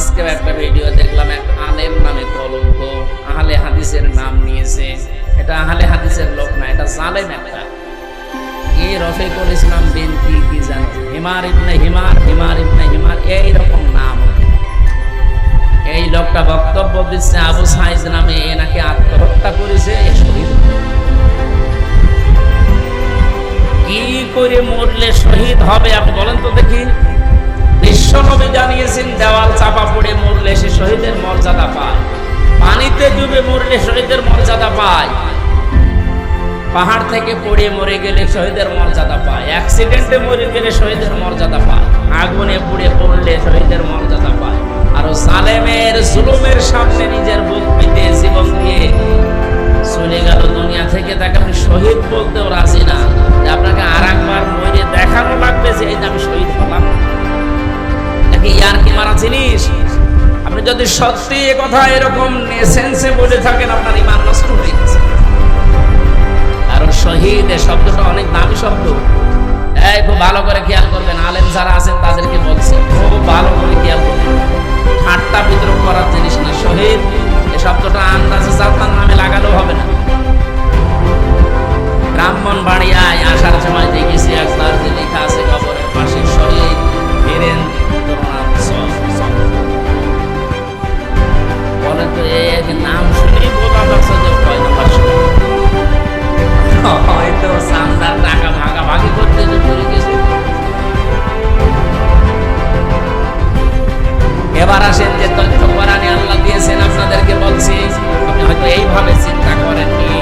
আজকে একটা ভিডিও দেখলাম, এক আলেম নামে কলঙ্ক, আহলে হাদিসের নাম নিয়েছে। এটা আহলে হাদিসের লোক না, এটা জালেম একটা। কি রফিকুল ইসলাম বিনতি কি জানো, হিমার ইবনে হিমার, হিমার ইবনে হিমার, এইরকম নাম। এই লোকটা বক্তব্য দিচ্ছে আবু সাইদ নামে এ নাকি আত্মহত্যা করেছে, এ শহীদ। কি করে মরলে শহীদ হবে আপনি বলেন তো দেখি? বিশ্ব নবী জানিয়েছেন দেওয়াল চাপা পড়ে মরলে সে শহীদের মর্যাদা পায়, পানিতে ডুবে মরলে শহীদের মর্যাদা পায়, পাহাড় থেকে পড়ে মরে গেলে শহীদের মর্যাদা পায়, অ্যাক্সিডেন্টে মরে গেলে শহীদের মর্যাদা পায়, আগুনে পুড়ে পড়লে শহীদের মর্যাদা পায়। আর জালেমের জুলুমের সামনে নিজের বুক পেতে জীবন দিয়ে চলে গেল দুনিয়া থেকে, তাকে আপনি শহীদ বলতেও রাজি না। আপনাকে আর একবার মরে দেখানো লাগবে যে এই যে আমি শহীদ হলাম। নাকি ইয়ার কি মারা জিনিস? আপনি যদি সত্যি এ কথা এরকম সেন্সে বলে থাকেন, আপনার ঈমান নষ্ট হয়ে গেছে। কারণ শহীদ এ শব্দটা অনেক দামি শব্দ। এই খুব ভালো করে খেয়াল করবেন, আলেম যারা আছেন তাদেরকে বলছে খুব ভালো করে খেয়াল করবেন। ঠাট্টা বিদ্রোহ করার জিনিস না। শহীদ এ শব্দটা আন্দাজে জাতার নামে লাগালেও হবে না। ব্রাহ্মণবাড়িয়ায় আসার সময় দেখেছি একবার যে লেখা আছে কবরের পাশে শহীদ বলে। তো এক নাম শুনেই বোঝা যাচ্ছে যে কয় নম্বর শহীদ। হয়তো সান্দার টাকা ভাগাভাগি করতে যে পড়ে গেছে। এবার আসেন যে তথ্য কোরআনে আল্লাহ দিয়েছেন, আপনাদেরকে বলছি, আপনি হয়তো এইভাবে চিন্তা করেননি।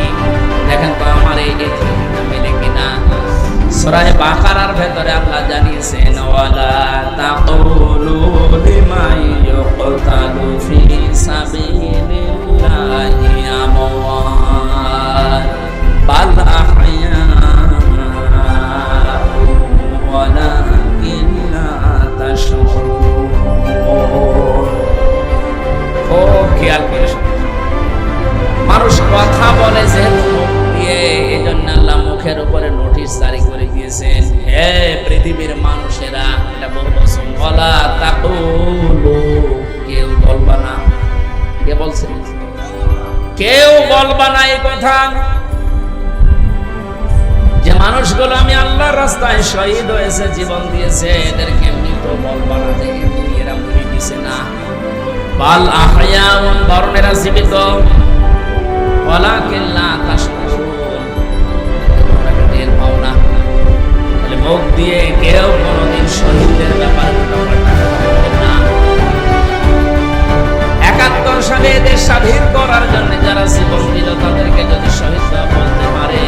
দেখেন তো আমার এই মিলে কিনা। সূরা বাকারার ভেতরে আল্লাহ জানিয়েছেন, ওয়ালা তাকুলু লিমান ইউকতালু ফি সাবিলিল্লাহি আমওয়াত বাল আহইয়া ওয়ালাকিন লা তাশউরুন। ও খেয়াল করে মানুষ কথা বলে যে মুখ দিয়ে, এই জন্য আল্লাহ মুখের উপরে নোটিশ জারি করে দিয়েছেন, হে পৃথিবীর মানুষেরা, এটা বলছেন ওয়ালা তাকুলু, কেউ বলবা না। কে বলছেন? কেউ বলবা না এই কথা যে মানুষগুলো আমি আল্লাহর রাস্তায় শহীদ হয়েছে, জীবন দিয়েছে, এদেরকে মৃত বলবা না যে এরা মরে গেছে না। বাল আহয়াউন, বরং এরা জীবিত। ওয়ালাকিন লা তাশউরুন, তোমরা টের পাও না। তাহলে মুখ দিয়ে কেউ কোনোদিন শহীদদের ব্যাপারে কথা বলবে না। ৭১ সালে দেশ স্বাধীন করার জন্য যারা জীবন দিল তাদেরকে যদি শহীদ বলতে পারে,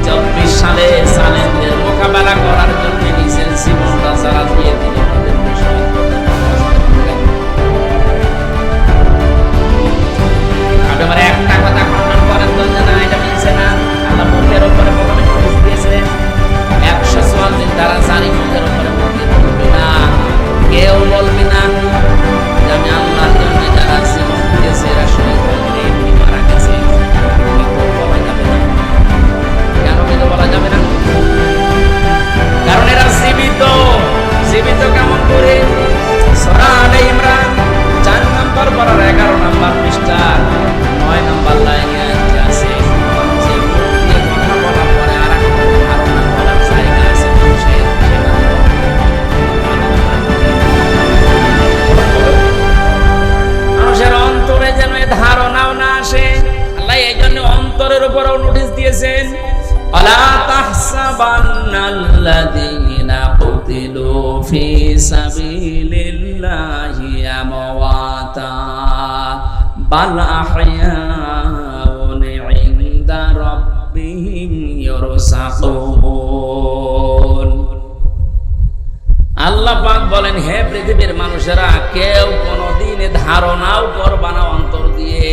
২৪ সালে জালেমদের মোকাবেলা করার জন্য নিজের জীবনটা যারা দিয়ে দিল তাদেরকে শহীদ বলতে পারে। আপনি আমার একটা কথা খণ্ডন করেন তো যে না এটা মিলছে না। আল্লাহ মুখের উপরে প্রথমে নোটিশ দিয়েছে, ১০৪ দিন তারা জারি মুখের উপরে মুখে বলবে না, কেউ বলবে না যে আমি আল্লাহর জন্য যারা জীবন দিয়েছে এরা শহীদ হয়েছে, এমনি মারা গেছে। বলা যাবে না। কেন কিন্তু বলা যাবে না? কারণ এরা জীবিত। জীবিত কেমন করে? সূরা আলে ইমরান ৪ নম্বর পারার ১১ নম্বর পৃষ্ঠা ৯ নম্বর লাইনে আছে, যে মুখ দিয়ে কথা বলার পরে আর একটা ধারণা বলার জায়গা আছে মানুষের, মানুষের অন্তরে যেন এই ধারণাও না আসে। আল্লাহ এই জন্য অন্তরের উপরও নোটিশ দিয়েছেন, আলা তাহসাবান্নাল্লাযীনা কুতিলু ফি সাবিলিল্লাহি আমওয়াতা বাল আহইয়াউন ইনদা রাব্বিহিম ইউরসাকুন। আল্লাহ পাক বলেন, হে পৃথিবীর মানুষেরা, কেউ কোনোদিন ধারণাও করবা না অন্তর দিয়ে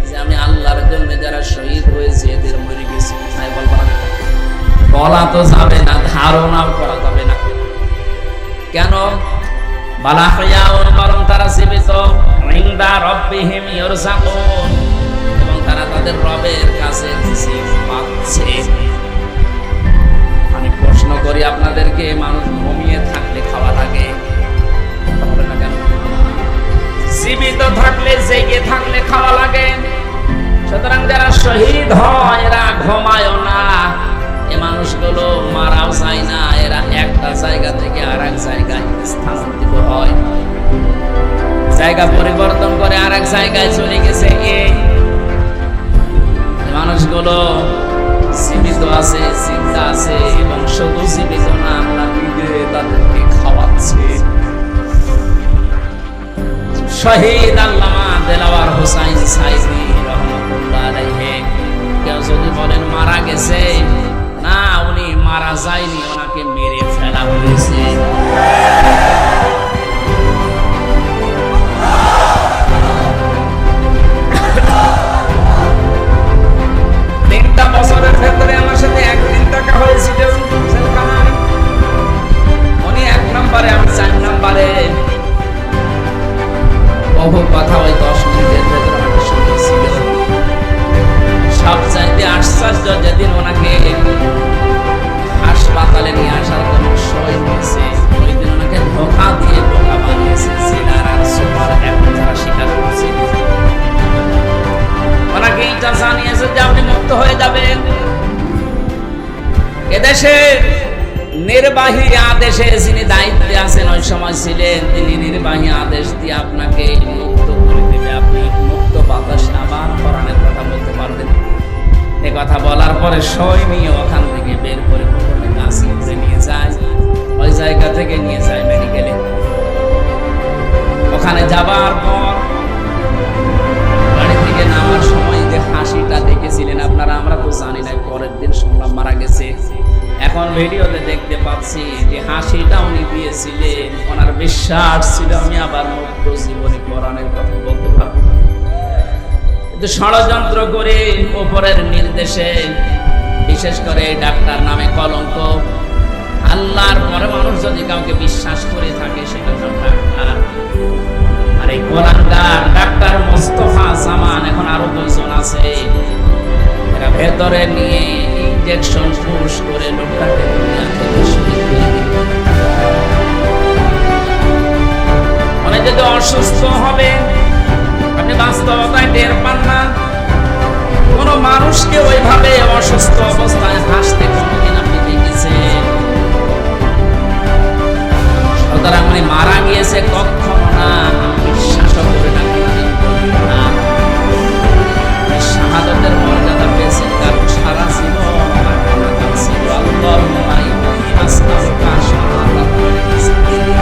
যে আমি আল্লাহর জন্য যারা শহীদ হয়েছে এদের মরে গেছি। তাই বলবা না, বলা তো যাবে না, ধারণাও করা যাবে না। কেন? বালা হায়াউন, বরং তারা জীবিত, ইনদা রাব্বিহিম ইউরসাকুন, এবং তারা তাদের রবের কাছে রিজিক পাচ্ছে। আমি প্রশ্ন করি আপনাদেরকে, মানুষ ঘুমিয়ে থাকলে খাওয়া লাগে, কথা বলে না কেন? জীবিত থাকলে জেগে থাকলে খাওয়া লাগে। সুতরাং যারা শহীদ হয় এরা ঘুমায়ও না, এ মানুষগুলো মারাও যায় না, এরা একটা জায়গা থেকে আর এক জায়গায় স্থানান্তরিত হয়, জায়গা পরিবর্তন করে আর এক জায়গায় চলে গেছে। এই মানুষগুলো জীবিত আছে, চিন্তা আছে, এবং শুধু জীবিত না, আমরা নিজে তাদেরকে খাওয়াচ্ছি। শহীদ আল্লামা দেলাওয়ার হোসাইন সাইদি রহমাতুল্লাহ আলাইহি, কেউ যদি বলেন মারা গেছে, না, উনি মারা যায়নি, ওনাকে মেরে ফেলা হয়েছে। 3টা বছরের ভেতরে আমার সাথে একদিন দেখা হয়েছিল। উনি 1 নম্বরে, আমি 4 নম্বরে। বহু কথা ওই 10 মিনিটের ভেতরে আমাকে শুনিয়েছিল। সবচাইতে আশ্চর্য, যেদিন ওনাকে হাসপাতালে নিয়ে আসার জন্য সই হয়েছে, ওই দিন ওনাকে ধোঁকা দিয়ে বোকা বানিয়েছে। জেলার আর সুপার এখন যারা স্বীকার করছে, ওনাকে এটা জানিয়েছে যে আপনি মুক্ত হয়ে যাবেন। এদেশে নির্বাহী আদেশে যিনি দায়িত্বে আছেন ওই সময় ছিলেন, তিনি নির্বাহী আদেশ দিয়ে আপনাকে মুক্ত করে দেবে, আপনি মুক্ত বাতাসে আবার কোরআনের কথা বলতে পারবেন। এ কথা বলার পরে সই নিয়ে ওখান থেকে বের করে প্রথমে গাছিপুরে নিয়ে যায়, ওই জায়গা থেকে নিয়ে যায় মেডিকেলে। ওখানে যাবার পর গাড়ি থেকে নামার সময় যে হাসিটা দেখেছিলেন আপনারা, আমরা তো জানি না, পরের দিন শুনলাম মারা গেছে। এখন ভিডিওতে দেখতে পাচ্ছি যে হাসিটা উনি দিয়েছিলেন, ওনার বিশ্বাস ছিল আমি আবার মুক্ত জীবনে কোরআনের কথা বলতে পারবো। কিন্তু ষড়যন্ত্র করে উপরের নির্দেশে, বিশেষ করে ডাক্তার নামে কলঙ্ক, আল্লাহর পরে মানুষ যদি কাউকে বিশ্বাস করে থাকে সেটা হলো ডাক্তার। আর এই কোরআনদার ডাক্তার মোস্তফা জামান, এখন আরো 2 জন আছে, এরা ভেতরে নিয়ে ইনজেকশন পুশ করে লোকটাকে দুনিয়া থেকে শহীদ করে দিল। মানে যদি অসুস্থ হবে, আপনি বাস্তবতায় টের পান না। কোন মানুষকে ওইভাবে অসুস্থ অবস্থায় হাসতে কোনদিন আপনি দেখেছেন? সুতরাং উনি মারা গিয়েছে কখনো না, বিশ্বাসও করে না, শাহাদাতের মর্যাদা পেয়েছেন, কারণ সারা জীবন ছিল আল্লাহুম্মা ইন্নী আসআলুকা শাহাদাতাল মুসলিমিন।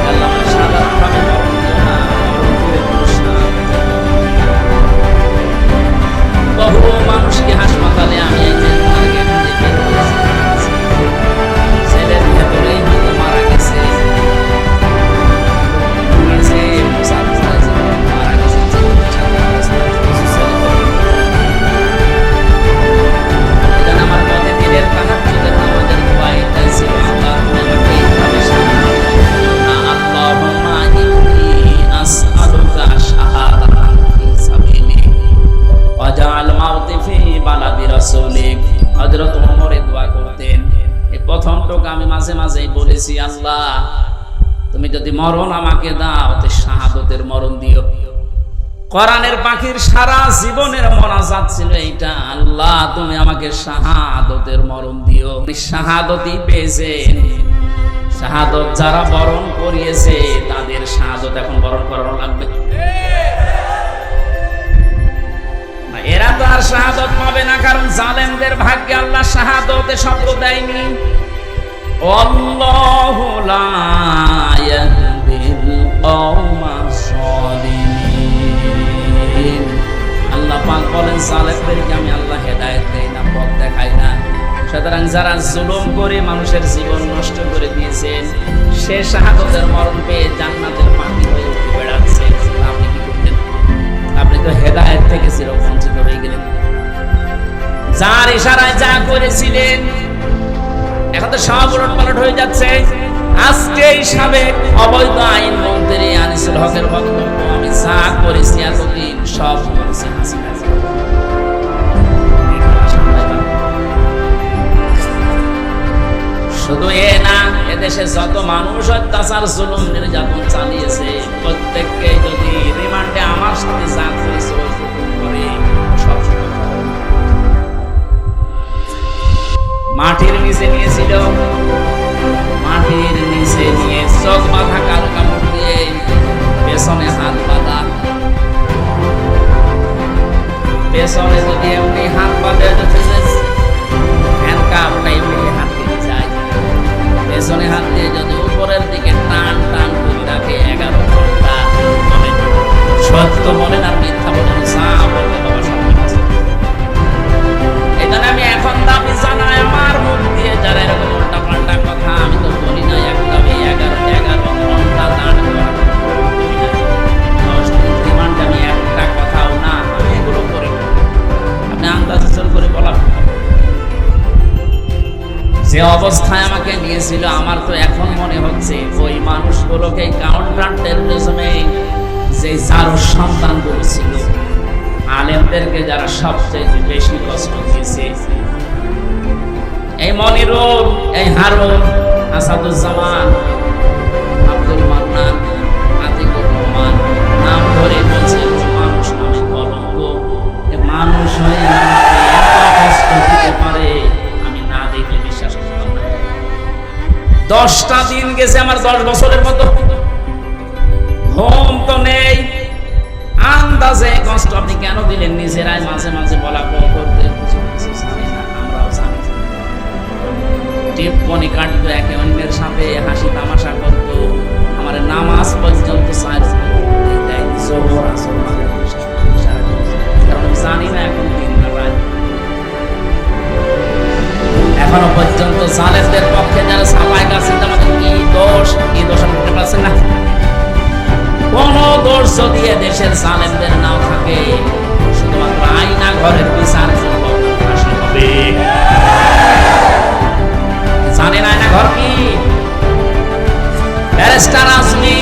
আল্লাহ সাধারণভাবে মরণ দিও না, মরণ দিয়ে পুরস্কার। বহু মানুষকে হাসপাতালে আমি এই যে ছেলের ভেতরেই হয়তো মারা গেছে, আমি মাঝে মাঝেই বলেছি, আল্লাহ তুমি যদি মরণ আমাকে দাও তো শাহাদতের মরণ দিও। কোরআনের পাখির সারা জীবনের মোনাজাত ছিল এইটা, আল্লাহ তুমি আমাকে শাহাদতের মরণ দিও। শাহাদতই পেয়েছেন। শাহাদত যারা বরণ করিয়েছে তাদের শাহাদত এখন বরণ করানো লাগবে। এরা তো আর শাহাদত পাবে না, কারণ জালেমদের ভাগ্যে আল্লাহ শাহাদতে শব্দ দেয়নি। আল্লাহু লা ইয়াহদিল কওমাস সালিমিন। আল্লাহ পাক বলেন জালেমদেরকে আমি আল্লাহ হেদায়েত দেই না, পথ দেখাই না। সুতরাং যারা জুলুম করে মানুষের জীবন নষ্ট করে দিয়েছেন, সে শাহাদতের মরণ পেয়ে জান্নাতের পাখি হয়ে উঠে বেড়াচ্ছে, আপনি কি করতেন? আপনি তো হেদায়েত থেকে চিরবঞ্চিত হয়ে গেলেন। যার ইশারায় যা করেছিলেন এখন তো সব উলটপালট হয়ে যাচ্ছে। আজকে সাবেক অবৈধ আইন মন্ত্রী আনিসুল হকের বক্তব্য, আমি যা করেছি এতদিন সব করেছি হাসিনা। শুধু এ না, এদেশে যত মানুষ অত্যাচার জুলুম নির্যাতন চালিয়েছে প্রত্যেককে যদি সন্তানগুলো ছিল আলেমদেরকে যারা সবচেয়ে বেশি কষ্ট দিয়েছে। এই মনিরুল, এই হারুন, আসাদুজ্জামান, আব্দুল মান্নান, আতিকুর রহমান নাম ধরে বলছে মানুষ নামে কলঙ্ক। মানুষ হয়ে আমাকে এত কষ্ট দিতে পারে আমি না দেখলে বিশ্বাস করতাম না। 10টা দিন গেছে আমার 10 বছরের মতো, ঘুম তো নেই, আন্দাজে কষ্ট আপনি কেন দিলেন নিজেরাই মাঝে মাঝে বলা করতে জানি না, আমরাও জানি। টিপ্পনি কাটতো, একে অন্যের সাথে হাসি তামাশা করতো, আমার নামাজ পর্যন্ত কারণ জানি না এখন দিন না রাত। এখনো পর্যন্ত জালেমদের পক্ষে যারা সাফাই গাছেন আমাদের কি দোষ আমি বলতে পারছেন না। কোন দোষ যদি দেশের জালেমদের নাও থাকে, শুধুমাত্র আয়না ঘরের বিচার হবে। জানেন আয়না ঘর কি? ব্যারিস্টার আজমি,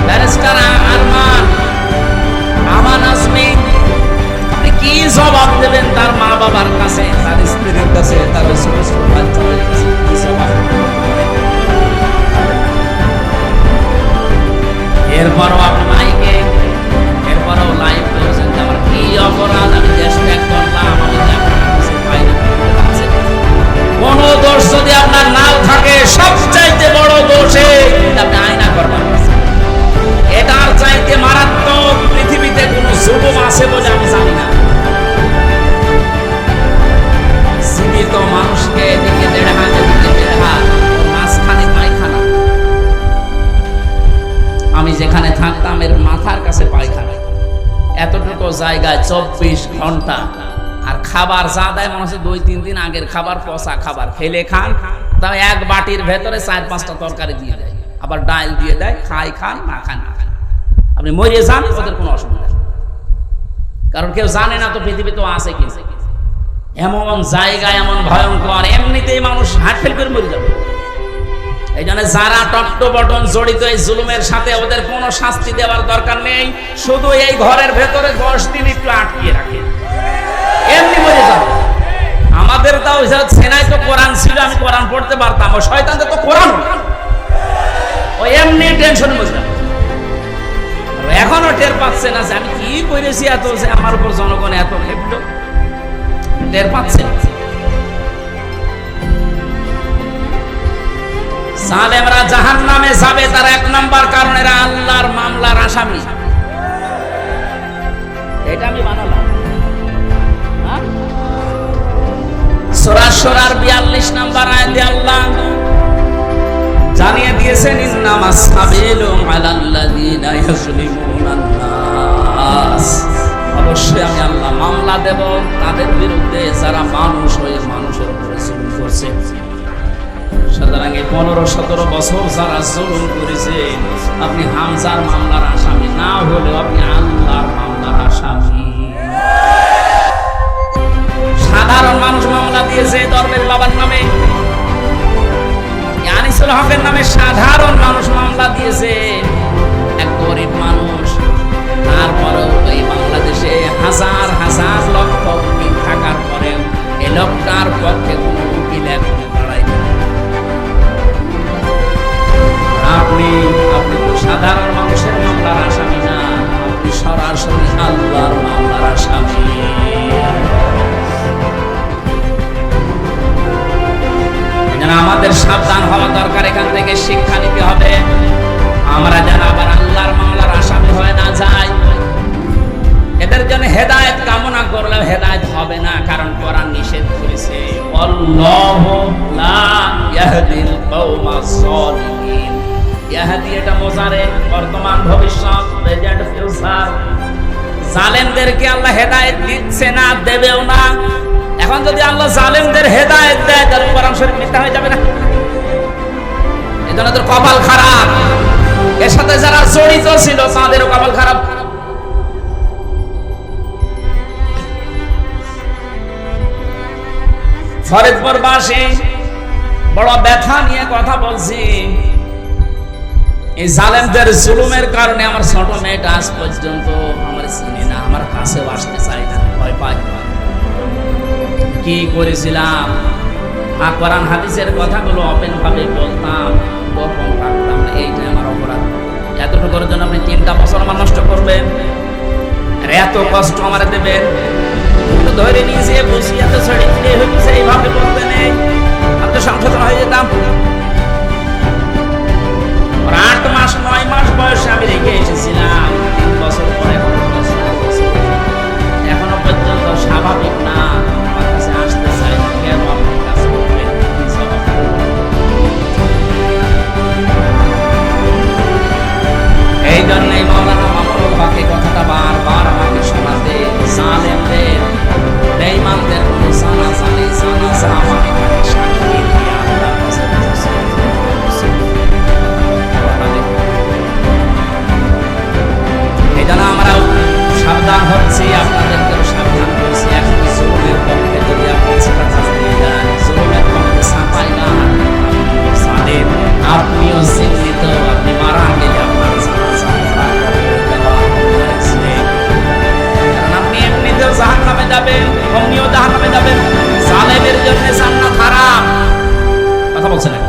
ব্যারিস্টার আরমান, আমান আজমি, আপনি কি জবাব দেবেন তার মা বাবার কাছে, তার স্ত্রীর কাছে, তার বাচ্চাদের কাছে? কি জবাব? এরপরও আপনি মাইকে, এরপরও লাইভ করেছেন যে আমার কি অপরাধ, আমি দেশ ত্যাগ করলাম, আমি কোন দোষ যদি আপনার নাও থাকে, সবচাইতে বড় দোষে আপনি আয়না করবেন। এটার চাইতে মারাত্মক পৃথিবীতে কোন জুলুম আছে বলে আমি জানি না। জীবিত মানুষকে এদিকে 1.5 হাত, এদিকে 1.5 হাত, মাঝখানে পায়খানা। আমি যেখানে থাকতাম এর মাথার কাছে পায়খানা, এতটুকু জায়গায় 24 ঘন্টা। আর খাবার যা দেয় মনে হচ্ছে 2-3 দিন আগের খাবার, পচা খাবার। খেলে খান, তাও এক বাটির ভেতরে 4-5টা তরকারি দিয়ে দেয়, আবার ডাল দিয়ে দেয়, খান না খান না খান, আপনি মরে যান, ওদের কোনো অসুবিধা নেই। কারণ কেউ জানে না তো পৃথিবী তো আছে কি। এমন জায়গায় এমন ভয়ঙ্কর, এমনিতেই মানুষ হার্ট ফেল করে মরে যাবে। এই জন্য যারা টট্টবটন জড়িত এই জুলুমের সাথে, ওদের কোনো শাস্তি দেওয়ার দরকার নেই, শুধু এই ঘরের ভেতরে 10 দিন একটু আটকিয়ে রাখে, এমনি মরে যাবে। আমাদের তাও সেনায় তো কোরআন ছিল, আমি কোরআন পড়তে পারতাম, ও শয়তানদের তো কোরআন, ও এমনি টেনশন মরে যাবে। এখনো টের পাচ্ছে না যে আমি কি করেছি, এত যে আমার উপর জনগণ এত ক্ষিপ্ত, টের পাচ্ছে। জালেমরা জাহান্নামে যাবে, তার 1 নাম্বার কারণ এরা আল্লাহর মামলার আসামি। এটা আমি বানালাম। সূরা শুরার 42 নাম্বার আয়াতে আল্লাহ জানিয়ে দিয়েছেন, ইন্নামাস সাবিলু আলাল্লাযিনা ইয়াজলিমুনান নাস। অবশ্যই আমি আল্লাহ মামলা দেব তাদের বিরুদ্ধে যারা মানুষ হয়ে মানুষের উপরে জুলুম করছে। সুতরাং এই 15-17 বছর যারা জুলুম করেছে, আপনি হামজার মামলার আসামি না হলেও আপনি আল্লাহর মামলার আসামি। সাধারণ মানুষ মামলা দিয়েছে দরবেশ বাবার নামে, আনিসুল হকের নামে সাধারণ মানুষ মামলা দিয়েছে, এক গরিব মানুষ। তারপরেও এই বাংলাদেশে হাজার হাজার লক্ষ উকিল থাকার পরেও এই লোকটার পক্ষে কোনো উকিল এখন দাঁড়ায় না। আপনি তো সাধারণ মানুষের মামলার আসামি না, আপনি সরাসরি আল্লাহর মামলার আসামি। আমাদের সাবধান হওয়া দরকার, এখান থেকে শিক্ষা নিতে হবে, আমরা যেন আবার আল্লাহর মামলার আসামি হয়ে না যাই। এদের জন্য হেদায়েত কামনা করলেও হেদায়েত হবে না, কারণ কোরআন নিষেধ করেছে, আল্লাহু লা ইয়াহদিল কওমাস সালিহিন। ইয়াহদি এটা মুজারে, বর্তমান ভবিষ্যৎ, প্রেজেন্ট ফিউচার। জালেমদেরকে আল্লাহ হেদায়েত দিচ্ছে না, দেবেও না। এখন যদি আল্লাহ জালেমদের হেদায়েত দেয়, তাহলে কোরআন শরীফ মিথ্যা হয়ে যাবে না? এজন্য তাদের কপাল খারাপ, এর সাথে যারা জড়িত ছিল তাদেরও কপাল খারাপ। ফরিদপুরবাসী বড় ব্যথা নিয়ে কথা বলছি। এই জালেমদের জুলুমের কারণে আমার ছোট মেয়েটা আজ পর্যন্ত আমার চিনি না, আমার কাছেও আসতে চাই না, ভয় পাই। কি করেছিলাম? কোরআন হাদিসের কথাগুলো ওপেন ভাবে বলতাম, গোপন রাখতাম না, এইটাই আমার অপরাধ। এতটুকুর জন্য আপনি 3টা বছর আমার নষ্ট করবেন, আর এত কষ্ট আমার দেবেন? ধরে নিয়েছে বসিয়ে তো ছেড়ে দিলে হয়েছে, এইভাবে বলতে নেই, আমি তো সংশোধন হয়ে যেতাম। 8 মাস 9 মাস বয়সে আমি রেখে এসেছিলাম, 3 বছর পরে এখনো পর্যন্ত স্বাভাবিক না, আমার কাছে আসতে চাই না। কেন আপনি কাজ করবেন? এই জন্যই মাওলানা মামুনুল হক এই কথাটা বারবার আমাকে শোনাতে, জালেমদের বেঈমানদের কোনো জানাজানি জানাজা আমাকে তাকে সাক্ষী দিয়ে আল্লাহর কাছে এই জন্য আমরাও সাবধান হচ্ছি, আপনাদেরকেও সাবধান করছি। এখন জুলুমের পক্ষে যদি আপনি জুলুমের পক্ষে সাফাই না সালেম, আপনিও চিহ্নিত, আপনি মারা গেলে আপনার আপনি এমনিতেও জাহান্নামে যাবেন, অমনিও জাহান্নামে যাবেন। জালেমের জন্য জান্নাত হারাম, কথা বলছেন না?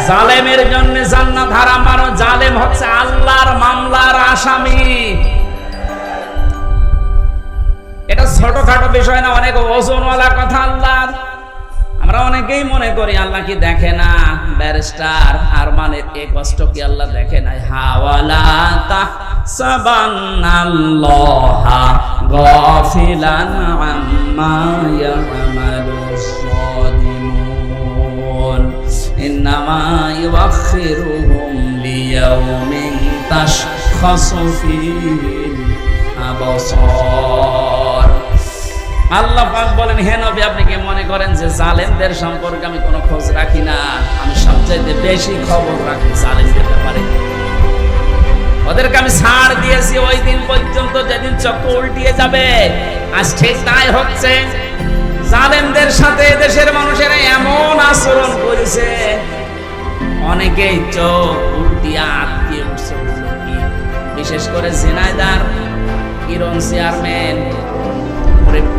জালেমের জন্য জান্নাত হারাম, মানে জালেম হচ্ছে আল্লাহর মামলার আসামি। এটা ছোটখাটো বিষয় না, অনেক ওজনওয়ালা কথা আল্লাহর। আমরা অনেকেই মনে করি আল্লাহ কি দেখে না, ব্যারিস্টার, আর মানে এই কষ্ট কি আল্লাহ দেখে না? হাওয়ালা তাহসাবান্নাল্লাহা গাফিলান আম্মা ইয়ামালুস সালিমুন, ইন্নামা ইউআখিরুহুম লিয়াউমিন তাশখাসু ফীহিল আবসার। আল্লাহ পাক বলেন, হে নবী, আপনি কি মনে করেন যে জালেমদের সম্পর্কে আমি কোনো খোঁজ রাখি না? আমি সবচাইতে বেশি খবর রাখি জালেমদের ব্যাপারে। ওদেরকে আমি ছাড় দিয়েছি ওই দিন পর্যন্ত যেদিন চক্র উল্টিয়ে যাবে। আজ ঠিক তাই হচ্ছে। জালেমদের সাথে দেশের মানুষেরা এমন আচরণ করেছে, অনেকেই চোখ উল্টিয়ে আটকে উঠছে। বিশেষ করে ঝিনাইদহ কিরণ চেয়ারম্যান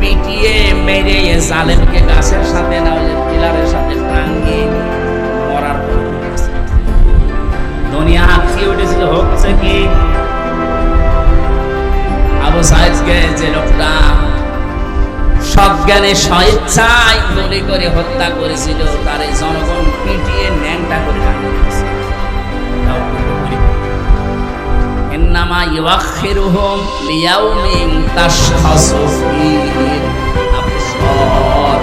পিটিয়ে মেরে জালেমকে গাছের সাথে না ওই পিলারের সাথে টাঙ্গিয়ে মরার পর দুনিয়া আটকে উঠেছিল। হচ্ছে কি, আবু সাইদকে যে লোকটা সজ্ঞানে স্বেচ্ছায় গুলি করে হত্যা করেছিল, তার এই জনগণ পিটিয়ে ন্যাংটা করে টাঙ্গিয়েছে। ইন্নামা ইউআখিরুহুম লিয়াউমিন তাশখাসু ফীহিল আবসার।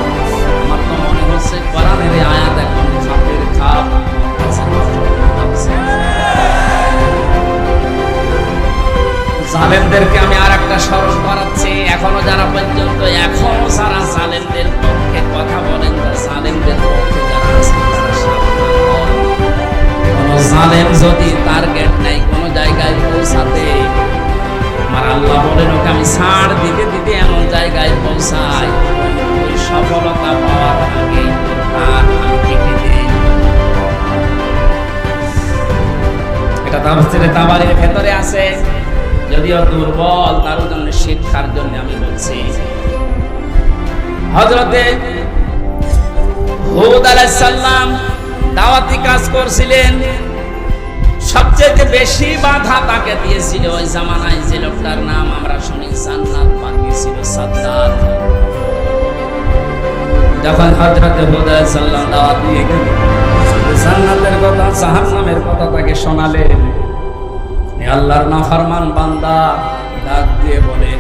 আমার তো মনে হচ্ছে কোরআনের এই আয়াত এখন খাপের খাপ। জালেমদেরকে আমি আর একটা স্মরণ করাচ্ছি, এখনো যারা পর্যন্ত এখনো যারা জালেমদের পক্ষে কথা বলেন, জালেমদের পক্ষে যারা আছেন, তারা সাবধান হন। কোন জালেম যদি টার্গেট নেই কোন জায়গায় পৌঁছাতে, আমার আল্লাহ বলেন ওকে আমি ছাড় দিতে দিতে এমন জায়গায় পৌঁছাই, ওই সফলতা পাওয়ার আগে আর আমি টিকে দিই। এটা তাফসীরে তাবারীর ভেতরে আছে, যদিও দুর্বল, তার জন্য শিক্ষার জন্য আমি বলছি। হযরতে হুদ আলাইহিস সালাম দাওয়াতি কাজ করছিলেন, সবচেয়ে বেশি বাধা তাকে দিয়েছিল ওই জামানায় যে লোকটার নাম আমরা শুনি জান্নাত বানিয়েছিল, সাদ্দাত। যখন হযরতে হুদ আলাইহিস সালাম দাওয়াত দিয়ে গেলেন, জান্নাতের কথা জাহান্নামের কথা তাকে শোনালেন, আল্লাহর নাফরমান বান্দা ডাক দিয়ে বলে,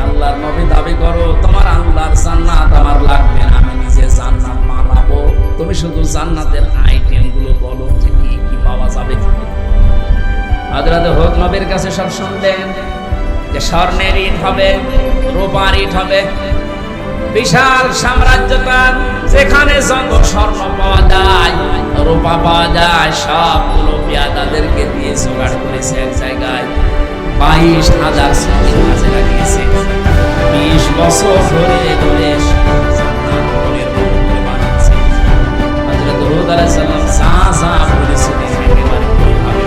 আল্লাহর নবী দাবি করো তোমার আল্লাহর জান্নাত আমার লাগবে না, আমি নিজে জান্নাত বানাবো, তুমি শুধু জান্নাতের আইটেম গুলো বলো যে কি কি পাওয়া যাবে। হযরত হুদ নবীর কাছে সব শুনলেন যে স্বর্ণের ইট হবে, রূপার ইট হবে, বিশাল সাম্রাজ্য তার, যেখানে জঙ্গল স্বর্ণ পাওয়া যায়, রূপা পাওয়া যায়, সবগুলো পেয়াদাদেরকে দিয়ে জোগাড় করেছে এক জায়গায়। 22,000 শ্রমিক কাজে লাগিয়েছে, 20 বছর ধরে ধরে জান্নাত ফুলের মতো বানাচ্ছে। হযরত হুদ আলাইহিস সালাম যা যা বলেছিলেন একেবারে ওইভাবে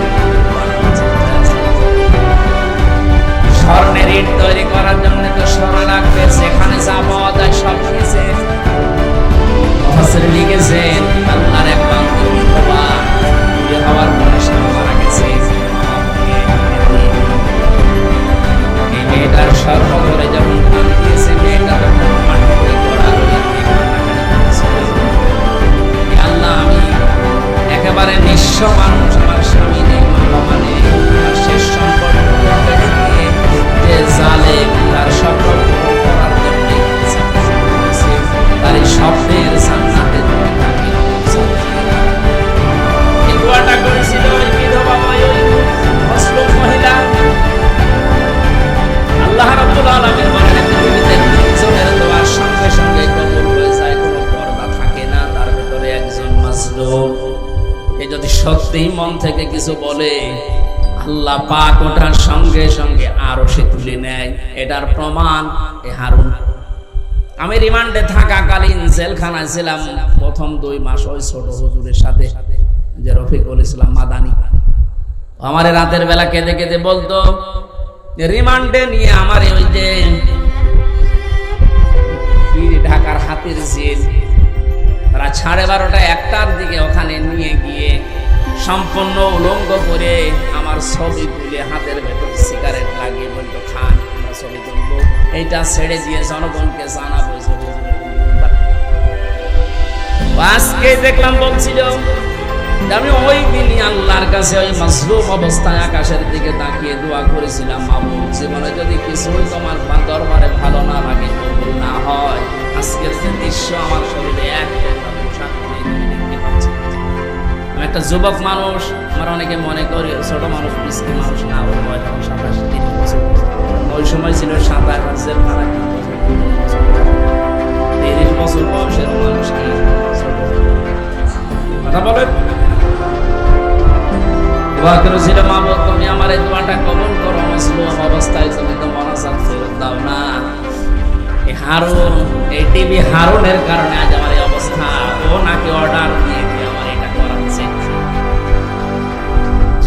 বলে আল্লাহ পাক ওঠার সঙ্গে সঙ্গে আরো সে তুলে নেয়। এটার প্রমাণ এ হারুন। আমি রিমান্ডে থাকাকালীন জেলখানায় ছিলাম প্রথম 2 মাস ওই ছোট হুজুরের সাথে, যে রফিকুল ইসলাম মাদানি। আমার রাতের বেলা কেঁদে কেঁদে বলতো, রিমান্ডে নিয়ে আমার ওই যে ঢাকার হাতির জেল, তারা 12:30টা 1টার দিকে ওখানে নিয়ে গিয়ে সম্পূর্ণ উলঙ্গ করে আমার ছবি তুলে হাতের ভেতর সিগারেট লাগিয়ে বলতো, খান আমরা ছবি তুলবো, এইটা ছেড়ে দিয়ে জনগণকে জানাবো। আজকে দেখলাম বলছিল আমি ওই দিনই আল্লাহর কাছে ওই মাজলুম অবস্থায় আকাশের দিকে তাকিয়ে দোয়া করেছিলাম, মাবুদ জীবনে যদি কিছুই তোমার দরবারে ভালো না লাগে, কবুল না হয়, আজকের যে দৃশ্য আমার শরীরে একটা পোশাক নেই, দেখতে পাচ্ছি। আমি একটা যুবক মানুষ, আমার অনেকে মনে করে ছোট মানুষ, মিষ্টি মানুষ না, ওর বয়স এখন 27-30 বছর। ওই সময় ছিল 27 জেলখানায় 30 বছর বয়সের মানুষ কি কথা বলেন। দোয়া করেছিল, মাবুদ তুমি আমার এই দোয়াটা কবুল করো, মাজলুম অবস্থায় তুমি তো মোনাজাত ফেরত দাও না। এই হারুন, এই টিভি হারুনের কারণে আজ আমার এই অবস্থা। ও নাকি অর্ডার দিয়ে আমার এটা করাচ্ছে।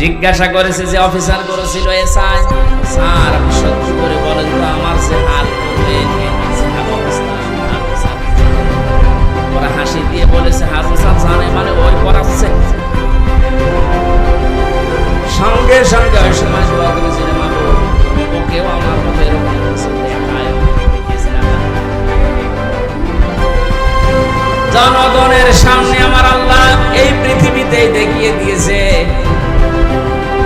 জিজ্ঞাসা করেছে যে অফিসার করেছিল এসআই, স্যার আপনি সত্যি করে বলেন তো আমার যে হাল করবেন অবস্থা। ওরা হাসি দিয়ে বলেছে, হারুন স্যার জানে মানে ওই করাচ্ছে। সঙ্গে সঙ্গে ওই সময় দোয়া করেছিল, মাবুদ তুমি ওকেও আমার মতো এরকম দেখায়। জনগণের সামনে আমার আল্লাহ এই পৃথিবীতে দেখিয়ে দিয়েছে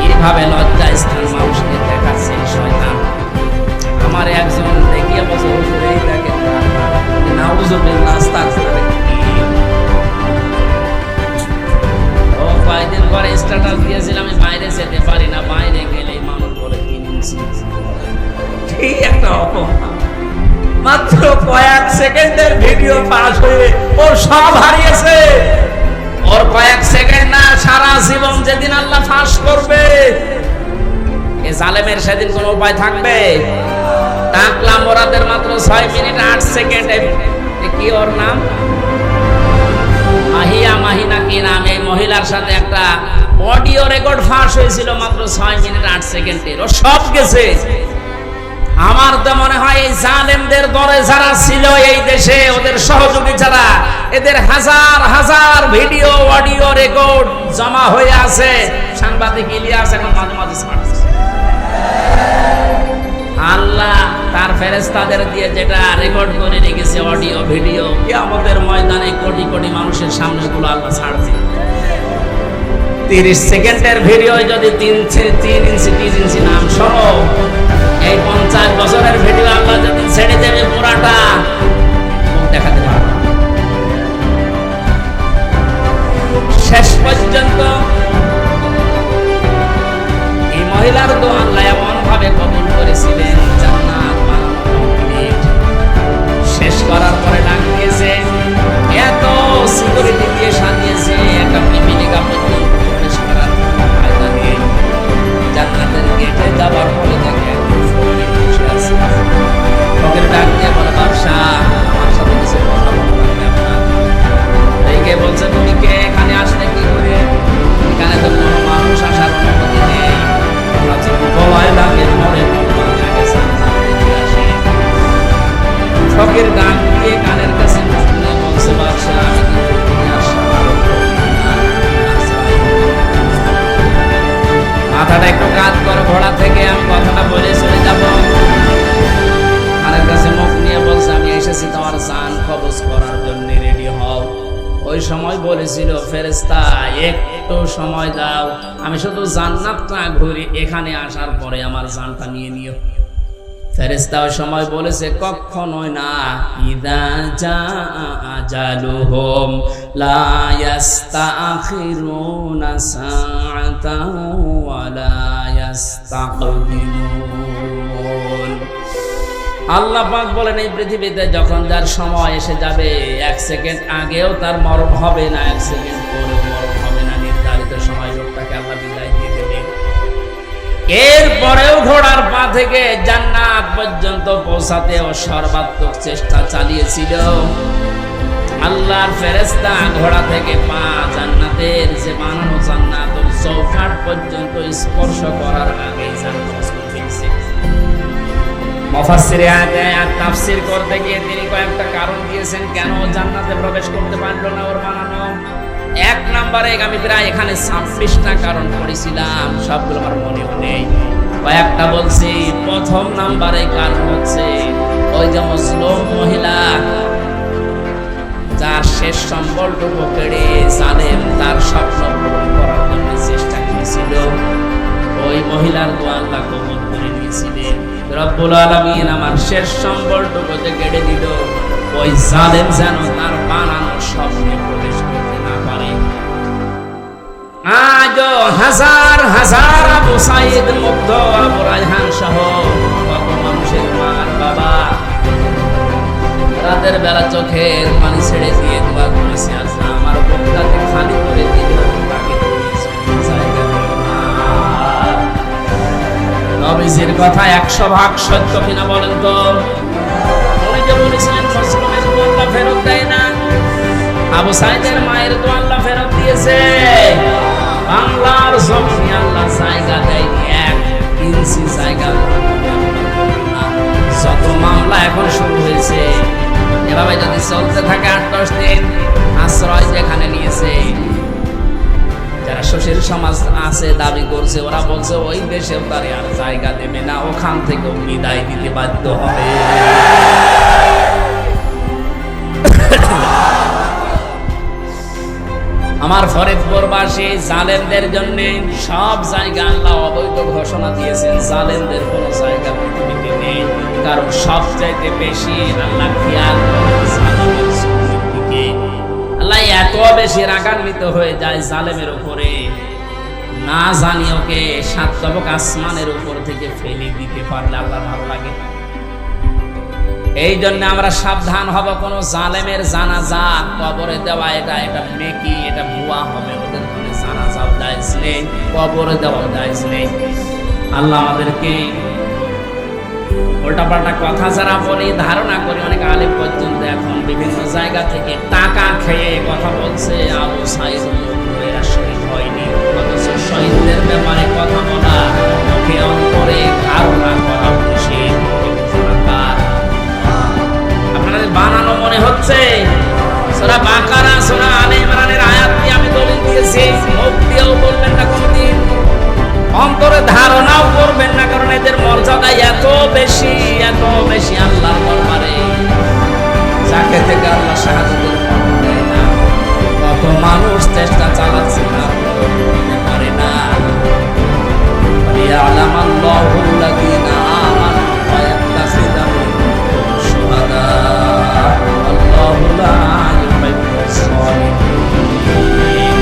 কিভাবে লজ্জা স্থান মানুষকে দেখাচ্ছে শয়তান। আমার একজন দেখিয়ে বছর হুজুরেই দেখেন নাউজুবিল্লাহ আস্তাগফিরুল্লাহ। ও কয়েকদিন পরে স্ট্যাটাস দিয়েছিলাম আমি বাইরে যেতে পারি না, বাইরে গেলে মানুষ বলে কি নিয়েছি। ঠিক একটা অপমান। মাত্র কয়েক সেকেন্ডের ভিডিও পাস হয়ে ওর সব হারিয়েছে। ওর কয়েক সেকেন্ড না, সারা জীবন যেদিন আল্লাহ ফাঁস করবে, এ জালেমের সেদিন কোনো উপায় থাকবে? টাকলা মোরাদের মাত্র 6 মিনিট 8 সেকেন্ডে, কি ওর নাম মাহিনা কি নাম, এই মহিলার সাথে একটা অডিও রেকর্ড ফাঁস হয়েছিল মাত্র 6 মিনিট 8 সেকেন্ডের। ও সব গেছে। আমার তো মনে হয় এই জালেমদের দরে যারা ছিল এই দেশে, ওদের সহযোগী যারা, এদের হাজার হাজার ভিডিও অডিও রেকর্ড জমা হয়ে আছে। সাংবাদিক ইলিয়াস এখন মাঝে মাঝে ছাড়ছে। আল্লাহ তার ফেরেশতাদের দিয়ে যেটা রেকর্ড করে রেখেছে অডিও ভিডিও, কিয়ামতের ময়দানে কোটি কোটি মানুষের সামনে গুলো আল্লাহ ছাড়বে। 30 সেকেন্ডের ভিডিও যদি 3 ইঞ্চি নাম শোনো, এই 50 বছরের ভিডিও আল্লাহ যদি ছেড়ে দেবে পুরাটা, মুখ দেখাতে পারবে। শেষ পর্যন্ত এই মহিলার দোয়া আল্লাহ এমন ভাবে কবুল করেছিলেন, জান্নাত বানানো কমপ্লিট। শেষ করার পরে ডাক দিয়েছে, এত সিকিউরিটি দিয়ে সাজিয়েছে, একটা পিপিলিকা পর্যন্ত প্রবেশ করার ফায়দা নেই। জান্নাতের গেটে যাবার পরে দেখে বসে আছে। ফকির ডাক দিয়ে বলে, বাদশাহ আমার সাথে কিছু কথা বলতে হবে আপনার। এইকে বলছে, তুমি কে, এখানে আসলে কি করে? এখানে তো কোনো মানুষ আসার অনুমতি নেই। আমরা যখন গলায় লাগে মরে ফকির ডাক দিয়ে কানের কাছে বলছে, বাদশাহ আমি কিন্তু মাথাটা একটু কাজ করো ঘোড়া থেকে, আমি কথাটা বলে চলে যাব। কানের কাছে মুখ নিয়ে বলছে, আমি এসেছি তোমার জান কবজ করার জন্য, রেডি হও। ওই সময় বলেছিল ফেরেশতা, একটু সময় দাও, আমি শুধু জান্নাতটা ঘুরি, এখানে আসার পরে আমার জানটা নিয়ে নিও। ফেরেশতা ওই সময় বলেছে, কখনোই না। ইদা জাআ আজালুহুম লা ইস্তাখিরুনা সাআতান ওয়া লা ইস্তাকদিমুন। আল্লাহ পাক বলেন, এই পৃথিবীতে যখন যার সময় এসে যাবে, 1 সেকেন্ড আগেও তার মরণ হবে না, 1 সেকেন্ড পরেও মরণ হবে না। নির্ধারিত সময় লোকটাকে আল্লাহ বিদায় দিয়ে দেবে। এরপরেও ঘোড়ার পা থেকে জান্নাত পর্যন্ত পৌঁছাতে ও সর্বাত্মক চেষ্টা চালিয়েছিল। আল্লাহর ফেরেশতা ঘোড়া থেকে পা জান্নাতের যে বানানো জান্নাতুল চৌকাঠ পর্যন্ত স্পর্শ করার আগে জান্নাত পেয়েছে। মুফাসসিরে আয়াত তাফসীর করতে গিয়ে তিনি কয়েকটা কারণ দিয়েছেন কেন জান্নাতে প্রবেশ করতে পারলো না ওর বানানো। এক নম্বরে আমি প্রায় এখানে 26টা কারণ পড়েছিলাম, সবগুলো আমার মনেও নেই, কয়েকটা বলছি। প্রথম নম্বরে কারণ হচ্ছে ওই যে মুসলিম মহিলা যার শেষ সম্বলটুকু কেড়ে জালেম তার স্বপ্ন পূরণ করার জন্য চেষ্টা করেছিল, ওই মহিলার দোয়া আল্লাহ কবুল করে নিয়েছিলেন। রব্বুল আলামিন আমার শেষ সম্বলটুকু যে কেড়ে দিল, ওই জালেম যেন তার বানানো স্বপ্নে প্রবেশ করতে না পারে। আজ হাজার হাজার আবু সাইদ মুগ্ধ, আবু রায়হান সহ কত মানুষের মার বাবা রাতের বেলা চোখের পানি ছেড়ে দিয়ে দোয়া করেছে, আল্লাহ আমার বুকটাকে খালি করে দিল, তাকে জায়গা দিও না। নবীজির কথা 100% সত্য কিনা বলেন তো? উনি যে বলেছিলেন মুসলিমের দোয়া আল্লাহ ফেরত দেয় না, আবু সাইদের মায়ের দোয়া আল্লাহ ফেরত দিয়েছে। বাংলার জমিনে আল্লাহ জায়গা দেয়নি, 1 ইঞ্চি জায়গা। যত মামলা এখন শুরু হয়েছে, এভাবে যদি চলতে থাকে 8-10 দিন, আশ্রয় যেখানে নিয়েছে, যারা সুশীল সমাজ আছে দাবি করছে, ওরা বলছে ওই দেশেও তার আর জায়গা দেবে না, ওখান থেকে বিদায় দিতে বাধ্য হবে। আমার ফরিদপুরবাসী জালেমদের জন্য সব জায়গা আল্লাহ অবৈধ ঘোষণা দিয়েছেন, জালেমদের কোনো জায়গা পৃথিবীতে নেই। কারণ সবচাইতে বেশি আল্লাহ খেয়াল করেন জালেমের দিকে। আল্লাহ এত বেশি রাগান্বিত হয়ে যায় জালেমের উপরে, না জানি ওকে 7 তবক আসমানের উপর থেকে ফেলে দিতে পারলে আল্লাহর ভালো লাগে। এই জন্য আমরা সাবধান হব, কোন জালেমের জানাজা কবরে দেওয়া এটা নেকি, এটা ভুয়া হবে। ওদের কোন জানাজা জায়েজ নেই, কবরে দেওয়া জায়েজ নেই। আল্লাহ আমাদেরকে উল্টাপাল্টা কথা যারা বলি, ধারণা করি, অনেক আলেম পর্যন্ত এখন বিভিন্ন জায়গা থেকে টাকা খেয়ে কথা বলছে আবু সাইদ এরা শহীদ হয়নি, অথচ শহীদদের ব্যাপারে কথা বলা, মুখে অন্তরে ধারণা করা উচিত। আপনাদের বানানো মনে হচ্ছে? সূরা বাকারা, সূরা আলে ইমরানের আয়াত দিয়ে আমি দলিল দিয়েছি, মুখ দিয়েও বলবেন না কোনদিন, অন্তরে ধারণাও করবেন না, কারণ এদের মর্যাদা এত বেশি, এত বেশি আল্লাহর দরবারে, যাকে থেকে আল্লাহ শাহাদাতের মর্যাদা দেয় না। কত মানুষ চেষ্টা চালাচ্ছে না, পারে না। ইয়ালামাল্লাহুল্লাযীনা আমানু ওয়া ইয়াত্তাখিযা মিনকুম শুহাদা আল্লাহু লা ইউহিব্বুস সালিহিন।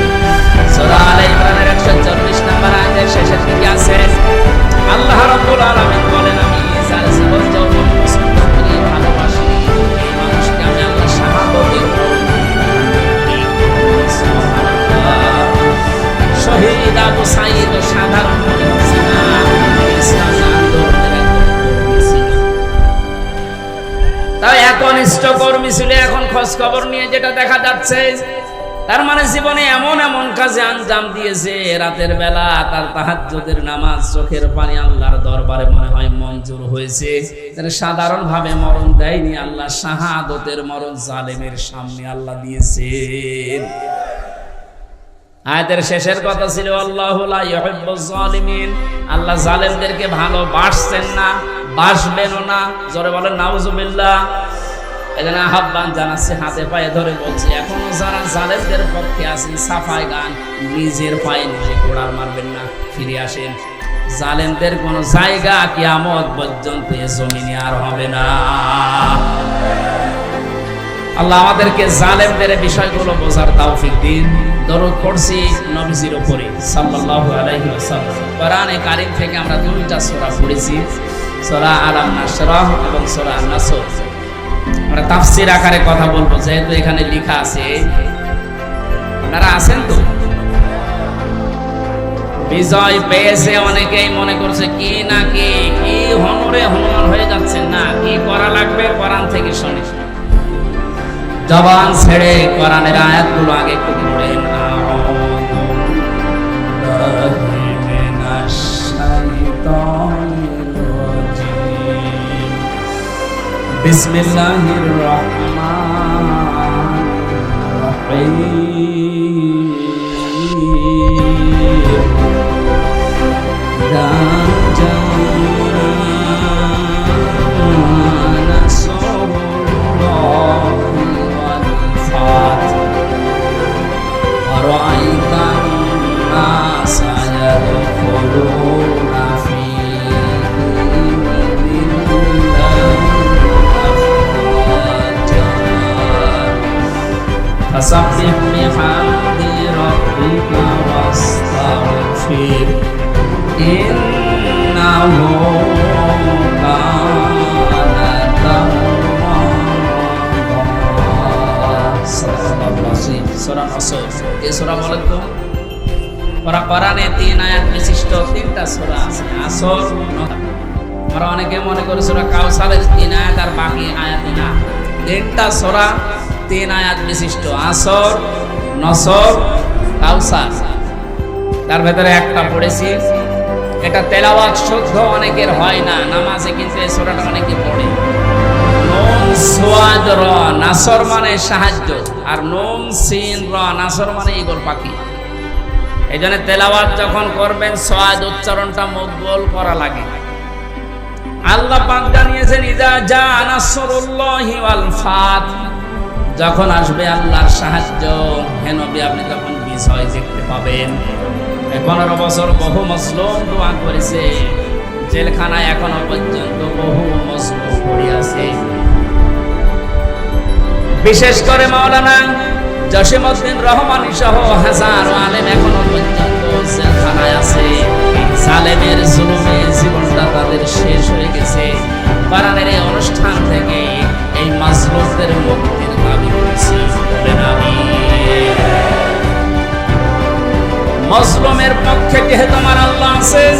সূরা আলে ইমরানের 140 নম্বর আয়াতের শেষের দিকে আছে আল্লাহ রাব্বুল আলামিন বলেন, আমি যার জীবন যৌবন পছন্দ করি, ভালোবাসি, এই মানুষকে আমি আল্লাহ শাহাদাতের শহীদ আবু সাইদ সাধারণ মনে হচ্ছে না, ইসলামী আন্দোলনের একজন ছিল। তাই এখন কর্মী ছিল, এখন খোঁজ খবর নিয়ে যেটা দেখা যাচ্ছে, তার মানে জীবনে এমন এমন কাজে আঞ্জাম দিয়েছে, রাতের বেলা তার তাহাজ্জুদের নামাজ, চোখের পানি আল্লাহর দরবারে মনে হয় মঞ্জুর হয়েছে। সাধারণ ভাবে মরণ দেয়নি আল্লাহ, শাহাদতের মরণ জালেমের সামনে আল্লাহ দিয়েছেন। আয়াতের শেষের কথা ছিল আল্লাহু লা ইউহিব্বুজ জালিমিন, আল্লাহ জালেমদেরকে ভালোবাসছেন না, বাসবেনও না। জোরে বলেন নাউজুবিল্লাহ। এজন্য আহ্বান জানাচ্ছে, হাতে পায়ে ধরে বলছি, এখনো যারা জালেমদের পক্ষে আছেন, সাফাই গান, নিজের পায়ে নিজে কোড়াল মারবেন না, ফিরে আসেন। জালেমদের কোন জায়গা কিয়ামত পর্যন্ত এ জমিনে আর হবে না। আল্লাহ আমাদেরকে জালেমদের বিষয়গুলো বোঝার তৌফিক দিন। দরুদ পড়ছি নবীজির উপরে সাল্লাল্লাহু আলাইহি ওয়াসাল্লাম। কোরআনে কারীম থেকে আমরা 2টা সূরা পড়েছি, সূরা আলাম নাশরাহ এবং সূরা আন-নাসর। আমরা তাফসীর আকারে কথা বলবো, যেহেতু এখানে লেখা আছে। আপনারা আছেন তো? বিজয় পেয়েছে, অনেকেই মনে করছে কি না কি হনরে হনুমান হয়ে যাচ্ছেন না, কি করা লাগবে কোরআন থেকে শুনে। জবান ছেড়ে কোরআনের আয়াতগুলো আগে একটু পড়েন। বিসমিল্লাহির রহমানির فسبح بحمد ربك واستغفر إنه كان توابا। সূরা আসর, এই সূরা বলেন তো, কোরআনে 3 আয়াত বিশিষ্ট 3টা সূরা আছে। আসর, আমরা অনেকে মনে করি সূরা কাউসারের 3 আয়াত আর বাকি আয়াত না। 3টা সূরা 3 আয়াত বিশিষ্ট, আসর, নসর, কাউসার। তার ভেতরে একটা পড়েছি, এটা তেলাওয়াত শুদ্ধ অনেকের হয় না নামাজে, কিন্তু এই সূরাটা অনেকে পড়ে। নুন সুয়াদ র, নাসর মানে সাহায্য, আর নুন সিন র, নাসর মানে ঈগল পাখি। এই জন্য তেলাওয়াত যখন করবেন সুয়াদ উচ্চারণটা মকবুল করা লাগে। আল্লাহ পাক জানিয়েছেন ইজা জা নাসরুল্লাহি ওয়াল ফাত, যখন আসবে আল্লাহর সাহায্য, হে নবী আপনি তখন বিজয় দেখতে পাবেন। 15 বছর বহু মজলুম দোয়া করেছে, জেলখানায় এখনো পর্যন্ত বহু মজলুম পড়ে আছে। বিশেষ করে মাওলানা জসিমউদ্দিন রহমানী সহ হাজারো আলেম এখনো পর্যন্ত জেলখানায় আছে। জালেমের জুলুমে জীবনটা তাদের শেষ হয়ে গেছে। কোরআনের এই অনুষ্ঠান থেকে এই মাজলুমদের মুক্তির দাবি করেছি, বলেন আমিন। মাজলুমের পক্ষে যেহেতু আমার আল্লাহ আছেন,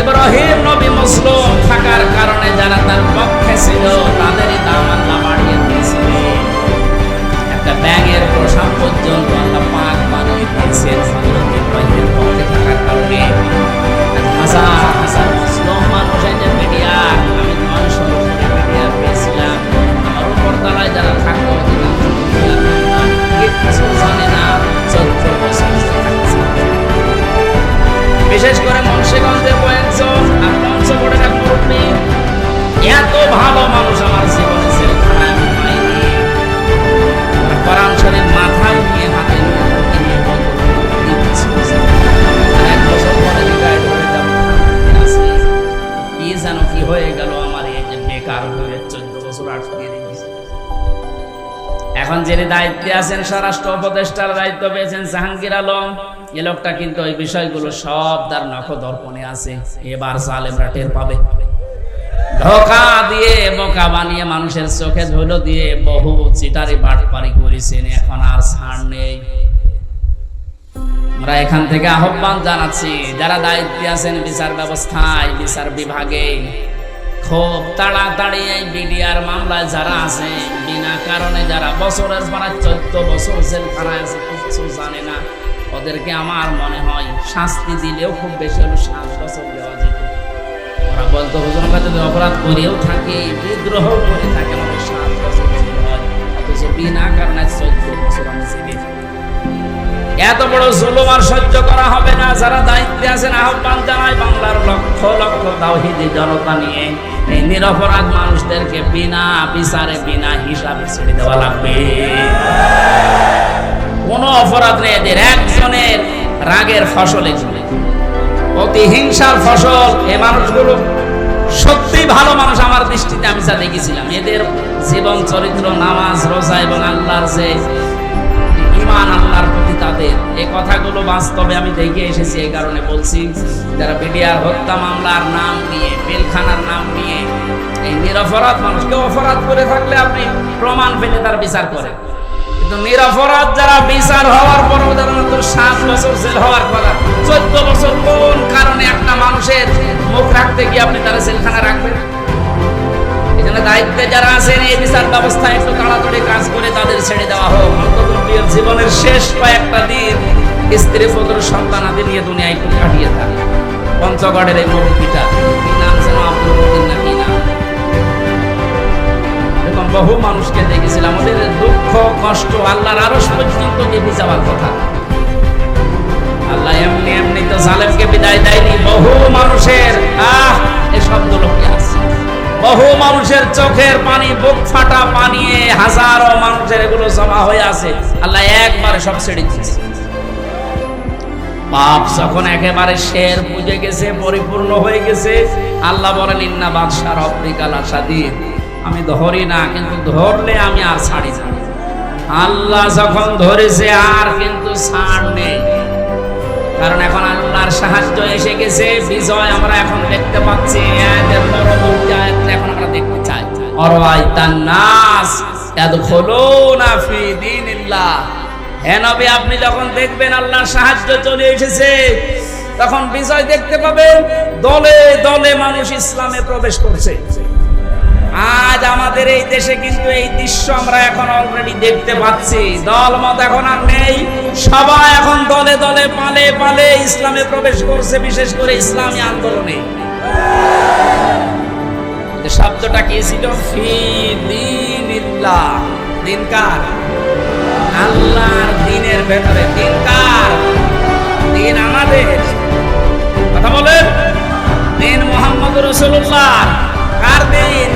ইব্রাহিম নবী মাজলুম থাকার কারণে যারা তার পক্ষে ছিল তাদেরই দাম আল্লাহ বাড়িয়ে দিয়েছিলেন। একটা ব্যাঙের প্রসাব পর্যন্ত আল্লাহ পাক বানিয়ে দিয়েছেন ইব্রাহিমের পক্ষে থাকার কারণে। হাজার হাজার মুসলিম মানুষ এই যে মিডিয়া, আমি 900 মিডিয়া পেয়েছিলাম, আমার উপর তলায় যারা থাকতো কিছু জানে না, 14 বছর বিশেষ করে মুন্সিগঞ্জে কয়েকজন আর পঞ্চগড়ের এক মুরব্বী, এত ভালো মানুষ আমার জীবনে জেলখানায় আমি পাইনি। কোরআন শরীফ মাথায় নিয়ে হাতে নিয়ে এক বছর পরে গায়ে ধরে যাবো, কি যেন কি হয়ে গেল আমার, এই যে বেকার হয়ে 14 বছর আটকে রেখেছি। এখন যিনি দায়িত্বে আছেন, স্বরাষ্ট্র উপদেষ্টার দায়িত্ব পেয়েছেন জাহাঙ্গীর আলম, এ লোকটা কিন্তু ওই বিষয়গুলো সব তার নখদর্পণে আছে। এবার জালেমরা টের পাবে। ধোঁকা দিয়ে বোকা বানিয়ে মানুষের চোখে ধুলো দিয়ে বহু চিটারি বাটপারি করেছেন, এখন আর ছাড় নেই। আমরা এখান থেকে আহ্বান জানাচ্ছি, যারা দায়িত্বে আছেন বিচার ব্যবস্থায়, বিচার বিভাগে, খুব তাড়াতাড়ি এই বিডিআর মামলায় যারা আছে, বিনা কারণে যারা বছরের পর 14 বছর জেলখানায় আছে, কিছু জানে না, ওদেরকে আমার মনে হয় শাস্তি দিলেও খুব বেশি হলো 7 বছর দেওয়া যেত। ওরা বলতো হুজুর কাছে অপরাধ করেও থাকে, বিদ্রোহ করে থাকে, আমাদের 7 বছর জেল হয়, অথচ বিনা কারণে 14 বছর আমি জেলে। এত বড় জুলুম আর সহ্য করা হবে না। যারা দায়িত্বে আছেন আহ্বান জানায়, বাংলার লক্ষ লক্ষ তাওহীদি জনতা নিয়ে এই নিরপরাধ মানুষদেরকে বিনা বিচারে বিনা হিসাবে ছেড়ে দেওয়া লাগবে। কোনো অপরাধ নেই এদের, একজনের রাগের ফসল এগুলো, অতি হিংসার ফসল। এই মানুষগুলো সত্যি ভালো মানুষ আমার দৃষ্টিতে, আমি যা দেখেছিলাম এদের জীবন চরিত্র, নামাজ রোজা এবং আল্লাহর যে ঈমান, আল্লাহর প্রতি তাদের, এই কথাগুলো বাস্তবে আমি দেখে এসেছি। এই কারণে বলছি, যারা বিডিআর হত্যা মামলার নাম নিয়ে, পিলখানার নাম নিয়ে এই নিরপরাধ মানুষকে অপরাধ করে থাকলে আপনি প্রমাণ পেলে তার বিচার করেন, কিন্তু নিরপরাধ যারা বিচার হওয়ার পর ওদের মাত্র 7 বছর জেল হওয়ার কথা, 14 বছর কোন কারণে একটা মানুষের মুখ রাখতে গিয়ে আপনি তারা জেলখানা রাখবেন? এখানে দায়িত্বে যারা আছেন এই বিচার ব্যবস্থা একটু তাড়াতাড়ি কাজ করে তাদের ছেড়ে দেওয়া হোক। অন্তত জীবনের শেষ কয়েকটা দিন স্ত্রী পুত্র সন্তানাদি নিয়ে দুনিয়ায় একটু কাটিয়ে থাকে। পঞ্চগড়ের এই মুরব্বীটা কি নাম যেন, আব্দুল মতিন না কি নাম, এরকম বহু মানুষকে দেখেছিলাম। ওদের দুঃখ কষ্ট আল্লাহর আরশ পর্যন্ত নিভে যাওয়ার কথা। আল্লাহ এমনি এমনি তো জালেমকে বিদায় দেয়নি। বহু মানুষের এই শব্দগুলো কি আছে, বহু মানুষের চোখের পানি, বুক ফাটা পানি, হাজারো মানুষের এগুলো জমা হয়ে আছে। আল্লাহ একবারে সব ছেড়ে দিয়েছে। পাপ যখন একেবারে শের বুঝে গেছে, পরিপূর্ণ হয়ে গেছে, আল্লাহ বলেন ইন্না বাদশা রব্বিকা লাশাদীদ, আমি ধরি না কিন্তু ধরলে আমি আর ছাড়ি না। আল্লাহ যখন ধরেছে আর কিন্তু ছাড় নেই, কারণ এখন আল্লাহর সাহায্য এসে গেছে, বিজয় আমরা এখন দেখতে পাচ্ছি। এর পরবর্তী আয়াতটা এখন আমরা দেখতে চাই। অরাইতান নাস ইয়াদখুলুনা ফি দীনিল্লাহ, হে নবী আপনি যখন দেখবেন আল্লাহর সাহায্য চলে এসেছে, তখন বিজয় দেখতে পাবেন। দলে দলে মানুষ ইসলামে প্রবেশ করছে। আজ আমাদের এই দেশে কিন্তু এই দৃশ্য আমরা এখন অলরেডি দেখতে পাচ্ছি। দলমত এখন আর নেই, সবাই এখন দলে দলে পালে পালে ইসলামে প্রবেশ করছে, বিশেষ করে ইসলামী আন্দোলনে। শব্দটা কি ছিল? ফি দীনিল্লাহ, দিন কার? আল্লাহর দিনের ভেতরে। দিন কার? দিন আমাদের। কথা বলেন, দিন মুহাম্মদ রাসূলুল্লাহ। কার দিন?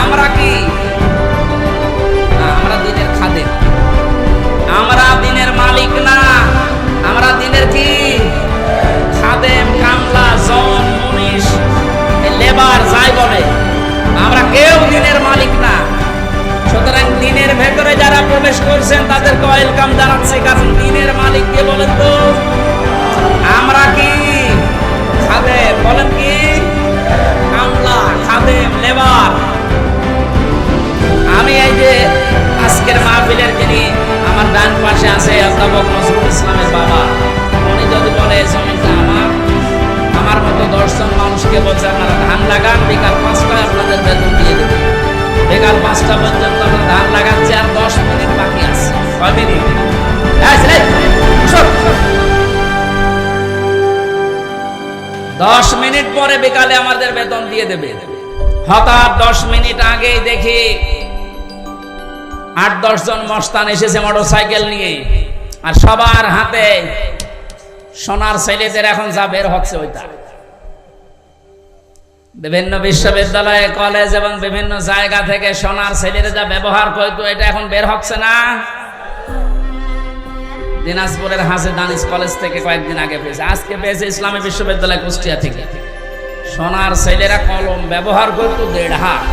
আমরা কি? আমরা দিনের খাদেম, আমরা দিনের মালিক না, আমরা দিনের কি? খাদেম, কামলা, জন, মুনিশ, লেবার যাই বলে, আমরা কেউ দিনের মালিক না। সুতরাং দিনের ভেতরে যারা প্রবেশ করছেন তাদেরকে ওয়েলকাম জানাচ্ছি, কারণ দিনের মালিক কে বলেন তো? আমরা কি? খাদেম। বলেন কি? কামলা, খাদেম, লেবার। আমি এই যে আজকের মাহফিলের যিনি আমার ডান পাশে আছে অধ্যাপক নজরুল ইসলামের বাবা, উনি যদি বলে জমিটা আমার মতো 10 জন মানুষকে বলছে আপনারা ধান লাগান, বিকাল 5টায় আপনাদের বেতন দিয়ে দেবেন। বিকাল 5টা পর্যন্ত আমরা ধান লাগাচ্ছি, আর 10 মিনিট বাকি আছে। কয় মিনিট? 10 মিনিট পরে বিকালে আমাদের বেতন দিয়ে দেবে। হঠাৎ 10 মিনিট আগেই দেখি 8-10 জন মস্তান এসেছে মোটরসাইকেল নিয়ে, আর সবার হাতে সোনার ছেলেদের এখন যা বের হচ্ছে ওইটা। বিভিন্ন বিশ্ববিদ্যালয়, কলেজ এবং বিভিন্ন জায়গা থেকে সোনার ছেলেরা যা ব্যবহার করতো, এটা এখন বের হচ্ছে না। দিনাজপুরের হাসে দানিশ কলেজ থেকে কয়েকদিন আগে পেয়েছে, আজকে পেয়েছে ইসলামী বিশ্ববিদ্যালয় কুষ্টিয়া থেকে। সোনার ছেলেরা কলম ব্যবহার করতো 1.5 হাত।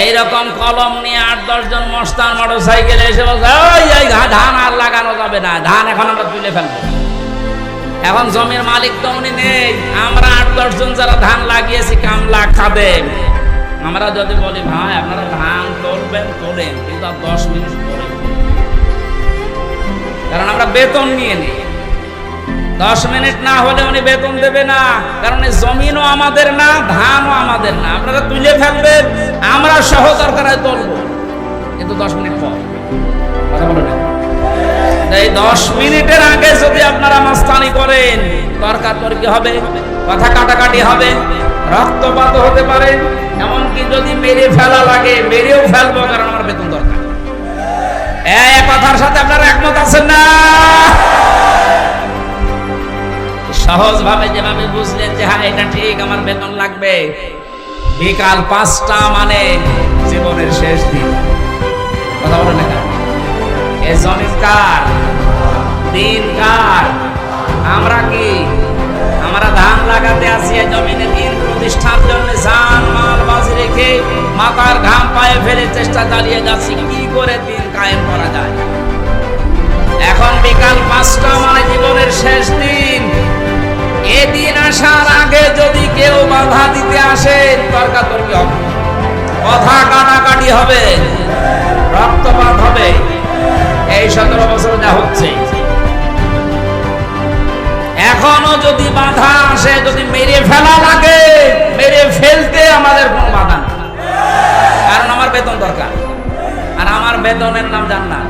এইরকম কলম নিয়ে 8-10 জন মস্তান মোটরসাইকেলে এসে বলছে এই ধান আর লাগানো যাবে না, ধান এখন আমরা তুলে ফেলবো। এখন জমির মালিক তো উনি নেই, আমরা 8-10 জন যারা ধান লাগিয়েছি, কামলা, খাদেম, আমরা যদি বলি ভাই আপনারা ধান তুলবেন তোলেন, কিন্তু আর 10 মিনিট পরে, কারণ আমরা বেতন নিয়ে নিই। 10 মিনিট না হলে উনি বেতন দেবে না, কারণ জমিনও আমাদের না, ধানও আমাদের না। আপনারা তুলে ফেলবেন, আমরা সহ দরকার হয় তুলবো, কিন্তু 10 মিনিট পর। কথা বলে না, এই 10 মিনিটের আগে যদি আপনারা মাস্তানি করেন, তর্কাতর্কি হবে, কথা কাটাকাটি হবে, রক্তপাত হতে পারে, এমনকি যদি মেরে ফেলা লাগে মেরেও ফেলবো, কারণ আমার বেতন দরকার। এই কথার সাথে আপনারা একমত আছেন না? সহজ ভাবে যেভাবে বুঝলেন যে হ্যাঁ এটা ঠিক, আমার বেতন লাগবে, বিকাল 5টা মানে জীবনের শেষ দিন। কথা বলেন না, এ জমিন কার? দিন কার? আমরা কি? আমরা ধান লাগাতে আসি এই জমিনে, দিন প্রতিষ্ঠার জন্য জান মাল বাজি রেখে মাথার ঘাম পায়ে ফেলে চেষ্টা চালিয়ে যাচ্ছি কি করে দিন কায়েম করা যায়। এখন বিকাল 5টা মানে জীবনের শেষ দিন। এদিন আসার আগে যদি কেউ বাধা দিতে আসে, তর্কাতর্কি হবে, কথা কাটাকাটি কাটাকাটি হবে, রক্তপাত হবে। এই 17 বছর যা হচ্ছে, এখনো যদি বাধা আসে, যদি মেরে ফেলা লাগে, মেরে ফেলতে আমাদের কোনো বাধা নেই, কারণ আমার বেতন দরকার, আর আমার বেতনের নাম জান্নাত।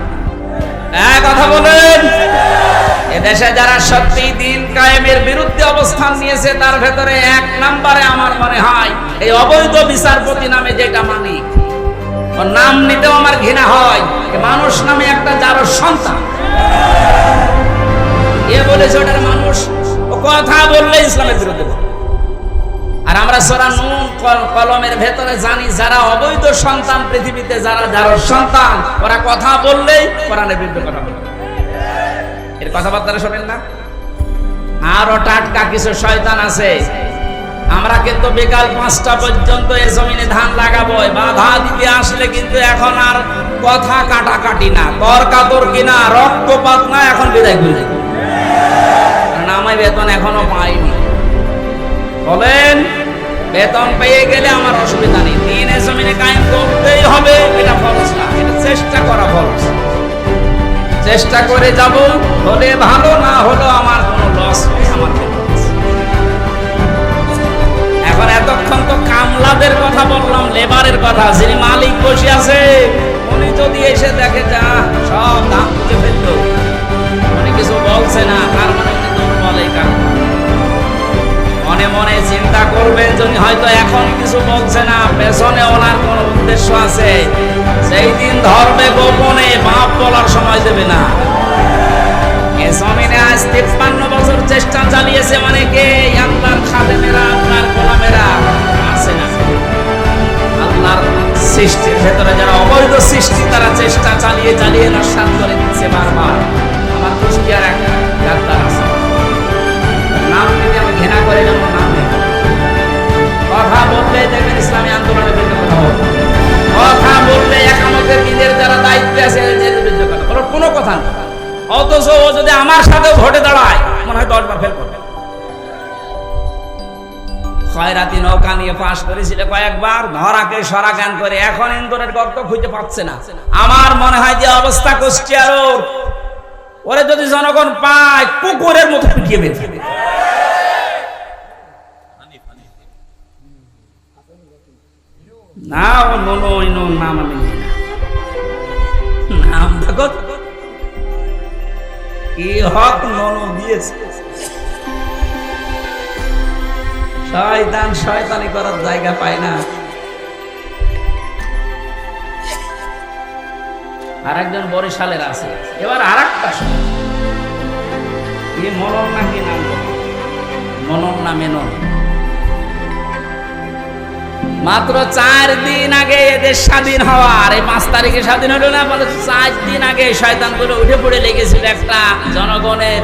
এক কথা বলেন, এদেশে যারা সত্যি দিন কায়েমের বিরুদ্ধে অবস্থান নিয়েছে, তার ভেতরে 1 নম্বরে আমার মনে হয় এই অবৈধ বিচারপতি নামে যেটা মালিক, ওর নাম নিতেও আমার ঘৃণা হয়। মানুষ নামে একটা যার সন্তান, এ বলেছে ওটার মানুষ, ও কথা বললে ইসলামের বিরুদ্ধে। আর আমরা সূরা নূন কলমের ভেতরে জানি, যারা অবৈধ সন্তান পৃথিবীতে, যারা যার সন্তান, ওরা কথা বললেই কোরআনের বিরুদ্ধে কথা বলে। এর কথাবার্তা শোনেন না? আরো টাটকা কিছু শয়তান আছে। আমরা কিন্তু বিকাল 5টা পর্যন্ত এই জমিনে ধান লাগাবো, বাধা দিতে আসলে কিন্তু এখন আর কথা কাটাকাটি না, তর্কাতর্কি না, রক্তপাত না, এখন বিদায় করে দেব। কারণ আমি বেতন এখনো পাইনি। বলেন, বেতন পেয়ে গেলে আমার অসুবিধা নেই, দিনে জমিনে কায়েম করতেই হবে, এটা ফরজ না, এটা চেষ্টা করা ফরজ। চেষ্টা করে যাব, হলে ভালো, না হলো আমার কোনো লস নেই, আমার এখন এতক্ষণ তো কামলাদের কথা বললাম, লেবারের কথা। যিনি মালিক বসে আছে, উনি যদি এসে দেখে যা সব দাম তুলে ফেললো, উনি কিছু বলছে না, তার মানে উনি দুর্বল। এই কারণ মনে মনে চিন্তা করবেন, যিনি হয়তো এখন কিছু বলছে না, পেছনে ওনার কোন উদ্দেশ্য আছে। সেই দিন ধরবে গোপনে, বাপ বলার সময় দেবে না। এ জমিনে আজ 53 বছর চেষ্টা চালিয়েছে, মানে কে? আল্লাহর খাদেমেরা, আল্লাহর গোলামেরা আছে না? আল্লাহর সৃষ্টির ভেতরে যারা অবৈধ সৃষ্টি, তারা চেষ্টা চালিয়ে চালিয়ে নস্বাত করে দিচ্ছে বারবার। আমার কুষ্টিয়ার এক ডাক্তার আছে, নাম নিতে আমি ঘৃণা করে, যেমন নাম নেই, কথা বললে দেখবেন ইসলামী আন্দোলনের বিরুদ্ধে কথা বলবে, কথা বললে একামতের দিনের যারা দায়িত্বে আছে এদের বিরুদ্ধে কথা বলার কোনো কথা নেই। অথচ ও যদি আমার সাথে ভোটে দাঁড়ায়, মনে হয় 10 বার ফেল করবে। খয়রাতি নৌকা নিয়ে পাশ করেছিল কয়েকবার, ধরাকে সরা জ্ঞান করে, এখন ইন্দোরের গর্ত খুঁজে পাচ্ছে না। আমার মনে হয় যে অবস্থা কুষ্টিয়ার, ওরে যদি জনগণ পায়, কুকুরের মতো পিটিয়ে মেরে ফেলবে। না, ও নোনো নাম আমি নাম দেখো কি হক নোনো দিয়েছে। শয়তান শয়তানি করার জায়গা পায় না। আর একজন বরিশালের আছে, এবার আর একটা মনন না, কি নাম, মনন না মেনন, মাত্র 4 দিন আগে এদের স্বাধীন হওয়ার, এই 5 তারিখে স্বাধীন হলো না, 4 দিন আগে শয়তানগুলো উঠে পড়ে লেগেছিল একটা জনগণের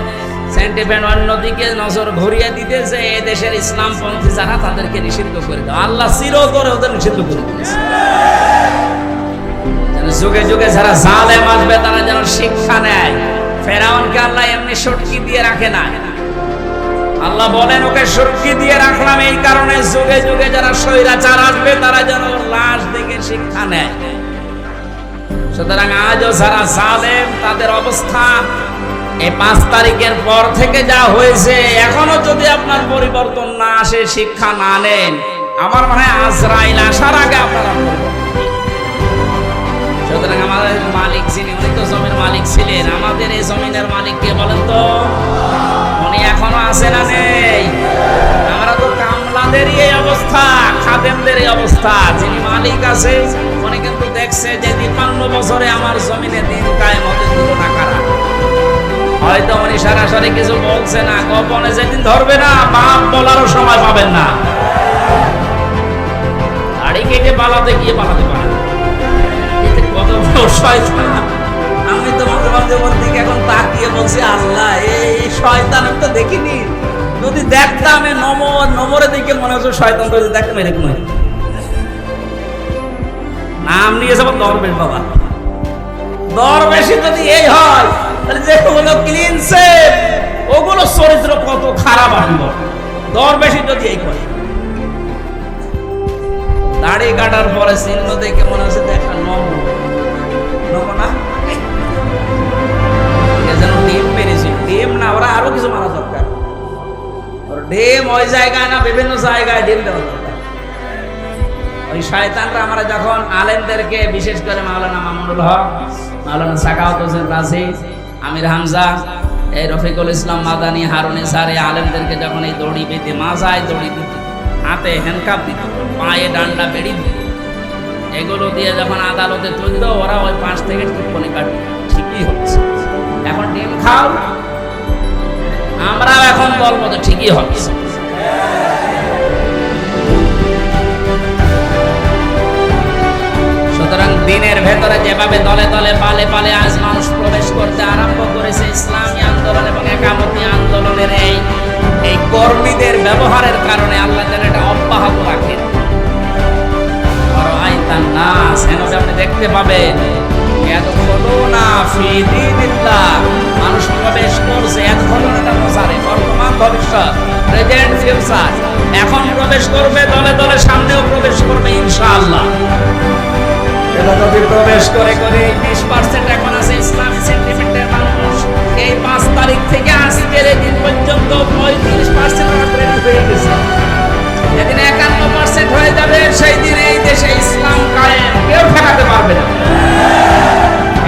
সেন্টিমেন্ট অন্যদিকে নজর ঘুরিয়ে দিতেছে, এদেশের ইসলামপন্থী যারা, তাদেরকে নিষিদ্ধ করে দাও। আল্লাহ চিরতরে ওদের নিষিদ্ধ করে দিয়েছে। যুগে যুগে যারা জালেম আসবে, তারা যেন শিক্ষা নেয়। ফেরাউনকে আল্লাহ এমনি সটকি দিয়ে রাখে না, আল্লাহ বলেন ওকে সটকি দিয়ে রাখলাম এই কারণে, যুগে যুগে যারা স্বৈরাচার আসবে, তারা যেন লাশ দেখে শিক্ষা নেয়। সুতরাং আজও যারা জালেম, তাদের অবস্থা এই 5 তারিখের পর থেকে যা হয়েছে, এখনো যদি আপনার পরিবর্তন না আসে, শিক্ষা না নেন, আমার মনে হয় আজরাইল আসার আগে আপনারা। সুতরাং আমাদের মালিক যিনি, উনি তো জমির মালিক ছিলেন, আমাদের এই জমিনের মালিক কে বলেন তো? উনি এখনো আছে না নেই? আমরা তো কামলাদেরই এই অবস্থা, খাদেমদের এই অবস্থা। যিনি মালিক আছে, উনি কিন্তু দেখছে যে 53 বছরে আমার জমিনে দিন কায়েম হতে দিল না কারা। হয়তো উনি সরাসরি কিছু বলছে না, গোপনে যেদিন ধরবে না, বাপ বলারও সময় পাবেন না। দাড়ি কেটে পালাতে গিয়ে পালাতে পারে, কত বড় শয়তান। আমি তো মাঝে মাঝে ওর দিকে এখন তাকিয়ে বলছি, আল্লাহ এই শয়তান আমি তো দেখিনি, যদি দেখতাম এই নমরে দিকে মনে হচ্ছে শয়তান, তো দেখতাম এরকম নাম নিয়ে যাবো দরবেশ বাবা। দরবেশি যদি এই হয়, তাহলে যেগুলো ক্লিন সেভ, ওগুলো চরিত্র কত খারাপ আসবে। দরবেশি যদি এই করে, দাড়ি কাটার পরে চিহ্ন দেখে মনে হচ্ছে দেখা না যেন ডিম মেরেছিল। ডিম না, ওরা আরো কিছু মারা দরকার। ডিম ওই জায়গায় না, বিভিন্ন জায়গায় ডিম দেওয়া দরকার। ওই শয়তানরা আমরা যখন আলেমদেরকে, বিশেষ করে মাওলানা মামুনুল হক, মাওলানা সাখাওয়াত হোসেন রাজি, আমির হামজা, এই রফিকুল ইসলাম মাদানী, হারুনি স্যার, এই আলেমদেরকে যখন এই দড়ি বেঁধে, মাজায় দড়ি দিত, হাতে হ্যান্ডকাপ দিত, পায়ে ডান্ডা বেড়ি দিত, এগুলো দিয়ে যখন আদালতে তুলতো, ওরা ওই 5 থেকে টিপ্পনি কাটত। ঠিকই হচ্ছে, এখন ডিম খাও, আমরাও এখন বলবো তো ঠিকই হচ্ছে। সুতরাং দিনের ভেতরে যেভাবে দলে দলে পালে পালে আজ মানুষ প্রবেশ করতে আরম্ভ করেছে, ইসলামী আন্দোলন এবং একামতি আন্দোলনের এই কর্মীদের ব্যবহারের কারণে আল্লাহ যেন এটা অব্যাহত রাখেন। আপনি দেখতে পাবেন মানুষ প্রবেশ করছে, বর্তমান ভবিষ্যৎ, প্রেজেন্ট ফিউচার, এখন প্রবেশ করবে, দলে দলে সামনেও প্রবেশ করবে ইনশাআল্লাহ। এটা যদি প্রবেশ করে 20% এখন আছে ইসলামী সেন্টিমেন্টের মানুষ, এই 5 তারিখ থেকে আজকের এই দিন পর্যন্ত 35% হয়ে গেছে। যেদিন 51% হয়ে যাবে, সেই দিন এই দেশে ইসলাম কায়েম, কেউ ঠেকাতে পারবে না।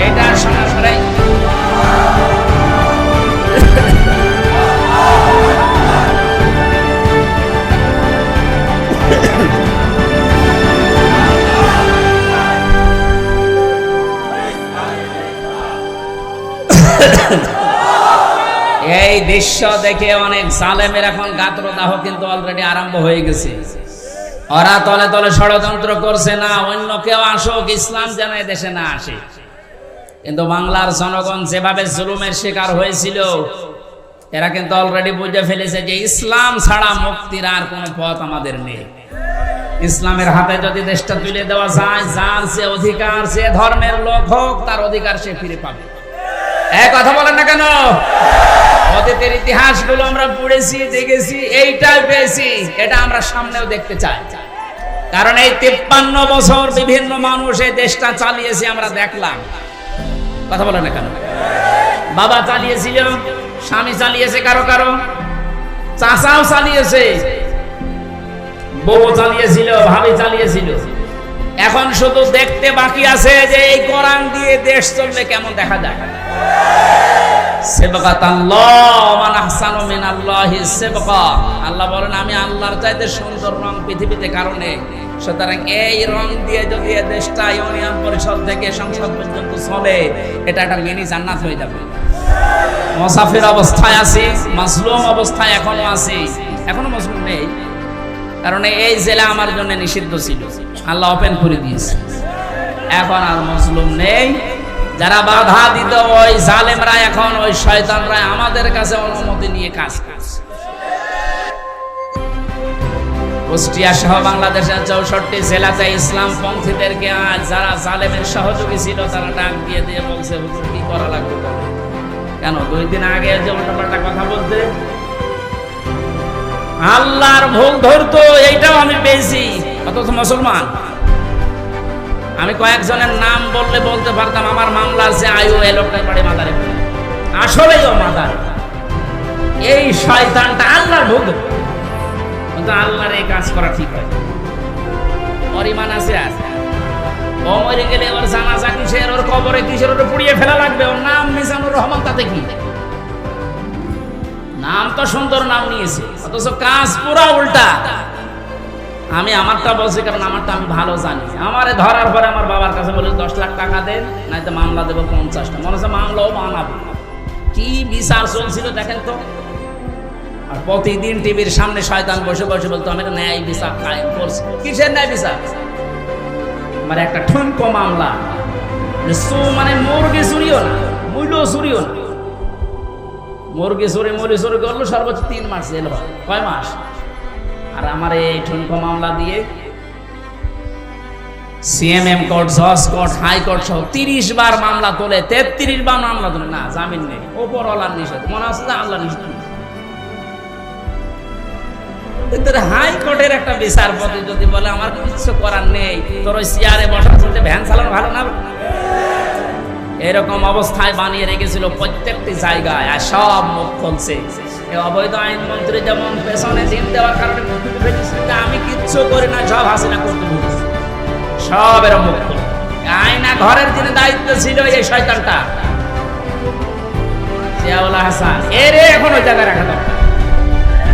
এটা সমস্যাই। এই দৃশ্য দেখে অনেক জালেমের এখন গাত্রদাহ কিন্তু অলরেডি আরম্ভ হয়ে গেছে। ওরা তলে তলে ষড়যন্ত্র করছে, না অন্য কেউ আসুক, ইসলাম যেন দেশে না আসে। কিন্তু বাংলার জনগণ যেভাবে জুলুমের শিকার হয়েছিল, এরা কিন্তু অলরেডি বুঝে ফেলেছে যে ইসলাম ছাড়া মুক্তির আর কোনো পথ আমাদের নেই। ইসলামের হাতে যদি দেশটা তুলে দেওয়া যায়, যার যে অধিকার, যে ধর্মের লোক হোক, তার অধিকার সে ফিরে পাবে। এক কথা বলেন না কেন? অতীতের ইতিহাসগুলো আমরা পড়েছি, দেখেছি, এইটাই পেয়েছি, এটা আমরা সামনেও দেখতে চাই। কারণ এই 53 বছর বিভিন্ন মানুষ এই দেশটা চালিয়েছে, আমরা দেখলাম। কথা বলেন না কেন? বাবা চালিয়েছিল, স্বামী চালিয়েছে, কারো কারো চাচাও চালিয়েছে, বউ চালিয়েছিল, ভাবি চালিয়েছিল। এখন শুধু দেখতে বাকি আছে যে এই কোরআন দিয়ে দেশ চললে কেমন দেখা যায়। আল্লাহ বলেন, আমি আল্লাহর চাইতে সুন্দর রং পৃথিবীতে কারণে, সুতরাং এই রং দিয়ে যদি দেশটা ইউনিয়ন পরিষদ থেকে সংসদ পর্যন্ত চলে, এটা একটা মিনি জান্নাত হয়ে যাবে। মুসাফির অবস্থায় আছি, মাজলুম অবস্থায় এখনো আছি, এখনো মাজলুম নেই, কারণ এই জেলা আমার জন্য নিষিদ্ধ ছিল, আল্লাহ ওপেন করে দিয়েছে। এখন আর মাজলুম নেই। যারা বাধা দিত ওই জালেমরা, এখন ওই শয়তানরা আমাদের কাছে অনুমতি নিয়ে কাজ করছে। কুষ্টিয়া সহ বাংলাদেশের 64 জেলাতে ইসলাম পন্থীদেরকে আজ যারা জালেমের সহযোগী ছিল, তারা ডাক দিয়ে দিয়ে বলছে, হুজুর কি করা লাগবে? কেন 2 দিন আগে যে উল্টোপাল্টা কথা বলতে, আল্লাহর ভুল ধরতো, এইটাও আমি পেয়েছি, অথচ মুসলমান। আমি কয়েকজনের নাম বললে বলতে পারতাম, আমার মামলা আছে, আয়ু এ লোকটার বাড়ি মাদারে, আসলেই ও মাদার। এই শয়তানটা আল্লাহর ভুল, কিন্তু আল্লাহর এই কাজ করা ঠিক হয়। পরিমাণ আছে, আছে, ও মরে গেলে ওর জানাজা কিসের, ওর কবরে কিসের, ওটা পুড়িয়ে ফেলা লাগবে। ওর নাম মিজানুর রহমান, তাতে কি? নাম তো সুন্দর নাম নিয়েছে, অথচ কাজ পুরা উল্টা। আমি আমারটা বলছি, কারণ আমারটা আমি ভালো জানি। আমারে ধরার পরে আমার বাবার কাছে বলে 10 লাখ টাকা দেন, নয়তো মামলা দেবো 50টা। মনে হচ্ছে মামলাও বানাবো। কি বিচার চলছিল দেখেন তো। আর প্রতিদিন টিভির সামনে শয়তান বসে বসে বলতো, আমি ন্যায় বিচার কায়েম করছি। কিসের ন্যায় বিচার? মানে একটা ঠুনকো মামলা, মানে মুরগি চুরিও না, মূল্য চুরিও না। মুরগি চুরি করলো সর্বোচ্চ 3 মাস জেল হয়। কয় মাস? আর আমার এই ঠুনকো মামলা দিয়ে সিএমএম কোর্ট, জজ কোর্ট, হাইকোর্ট সহ 30 বার মামলা তোলে, 33 বার মামলা তোলে, না জামিন নেই। ওপর আল্লাহর নিষেধ, মনে হচ্ছে যে আল্লাহর নিষেধ। তোর হাইকোর্টের একটা বিচারপতি যদি বলে আমার কিছু করার নেই, তোর ওই চেয়ারে বসার চলতে ভ্যান চালানো ভালো না? এরকম অবস্থায় বানিয়ে রেখেছিল প্রত্যেকটি জায়গায়, আর সব মুখ খুলছে। অবৈধ আইনমন্ত্রী যেমন পেছনে দিন দেওয়ার কারণে আমি কিচ্ছু করি না, সব হাসিনা করতে বলছি, সব এরকম মুখ খুলে। আয়না ঘরের যিনি দায়িত্ব ছিল এই শয়তানটা জিয়াউল হাসান, এর এখন ওই জায়গায় রাখা দরকার।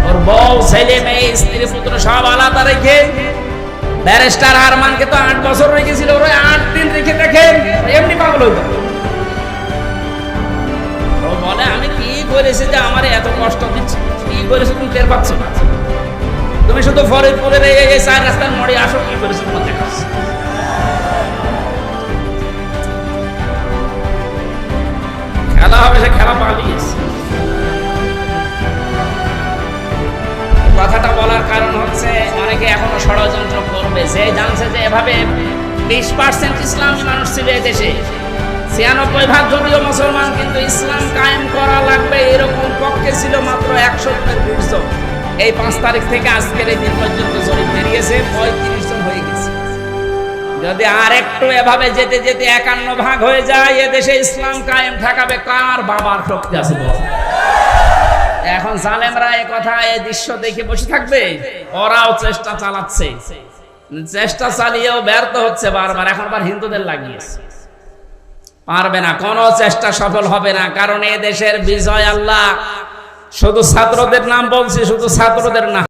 ওর বউ, ছেলে, মেয়ে, স্ত্রী, পুত্র সব আলাদা রেখে, ব্যারিস্টার আরমানকে তো 8 বছর রেখেছিল, ওরা 8 দিন রেখে দেখেন এমনি পাগল হইত। ও বলে আমি কি করেছি যে আমার এত কষ্ট দিচ্ছে, কি করেছি তুমি টের পাচ্ছ না? তুমি শুধু ফরিদপুরের এই 4 রাস্তার মোড়ে আসো, কি করেছো তোমার দেখাচ্ছ। খেলা হবে, সে খেলা পালিয়েছে। কথাটা বলার কারণ হচ্ছে অনেকে এখনো ষড়যন্ত্র করবে, যে জানছে যে এভাবে 20% ইসলামী মানুষ ছিল এই দেশে, 96% যদিও মুসলমান, কিন্তু ইসলাম কায়েম করা লাগবে এরকম পক্ষে ছিল মাত্র 100 জনের 20 জন। এই 5 তারিখ থেকে আজকের এই দিন পর্যন্ত জরিপ বেরিয়েছে 35 জন হয়ে গেছে। যদি আর একটু এভাবে যেতে যেতে 51 ভাগ হয়ে যায়, এ দেশে ইসলাম কায়েম ঠেকাবে কার বাবার শক্তি আছে? এখন জালেমরা এই কথা, এই দৃশ্য দেখে বসে থাকবে? ওরাও চেষ্টা চালাচ্ছে, চেষ্টা চালিয়েও ব্যর্থ হচ্ছে বারবার। এখন আবার হিন্দুদের লাগিয়েছে, পারবে না, কোনো চেষ্টা সফল হবে না। কারণ এ দেশের বিজয় আল্লাহ, শুধু ছাত্রদের নাম বলছি, শুধু ছাত্রদের না।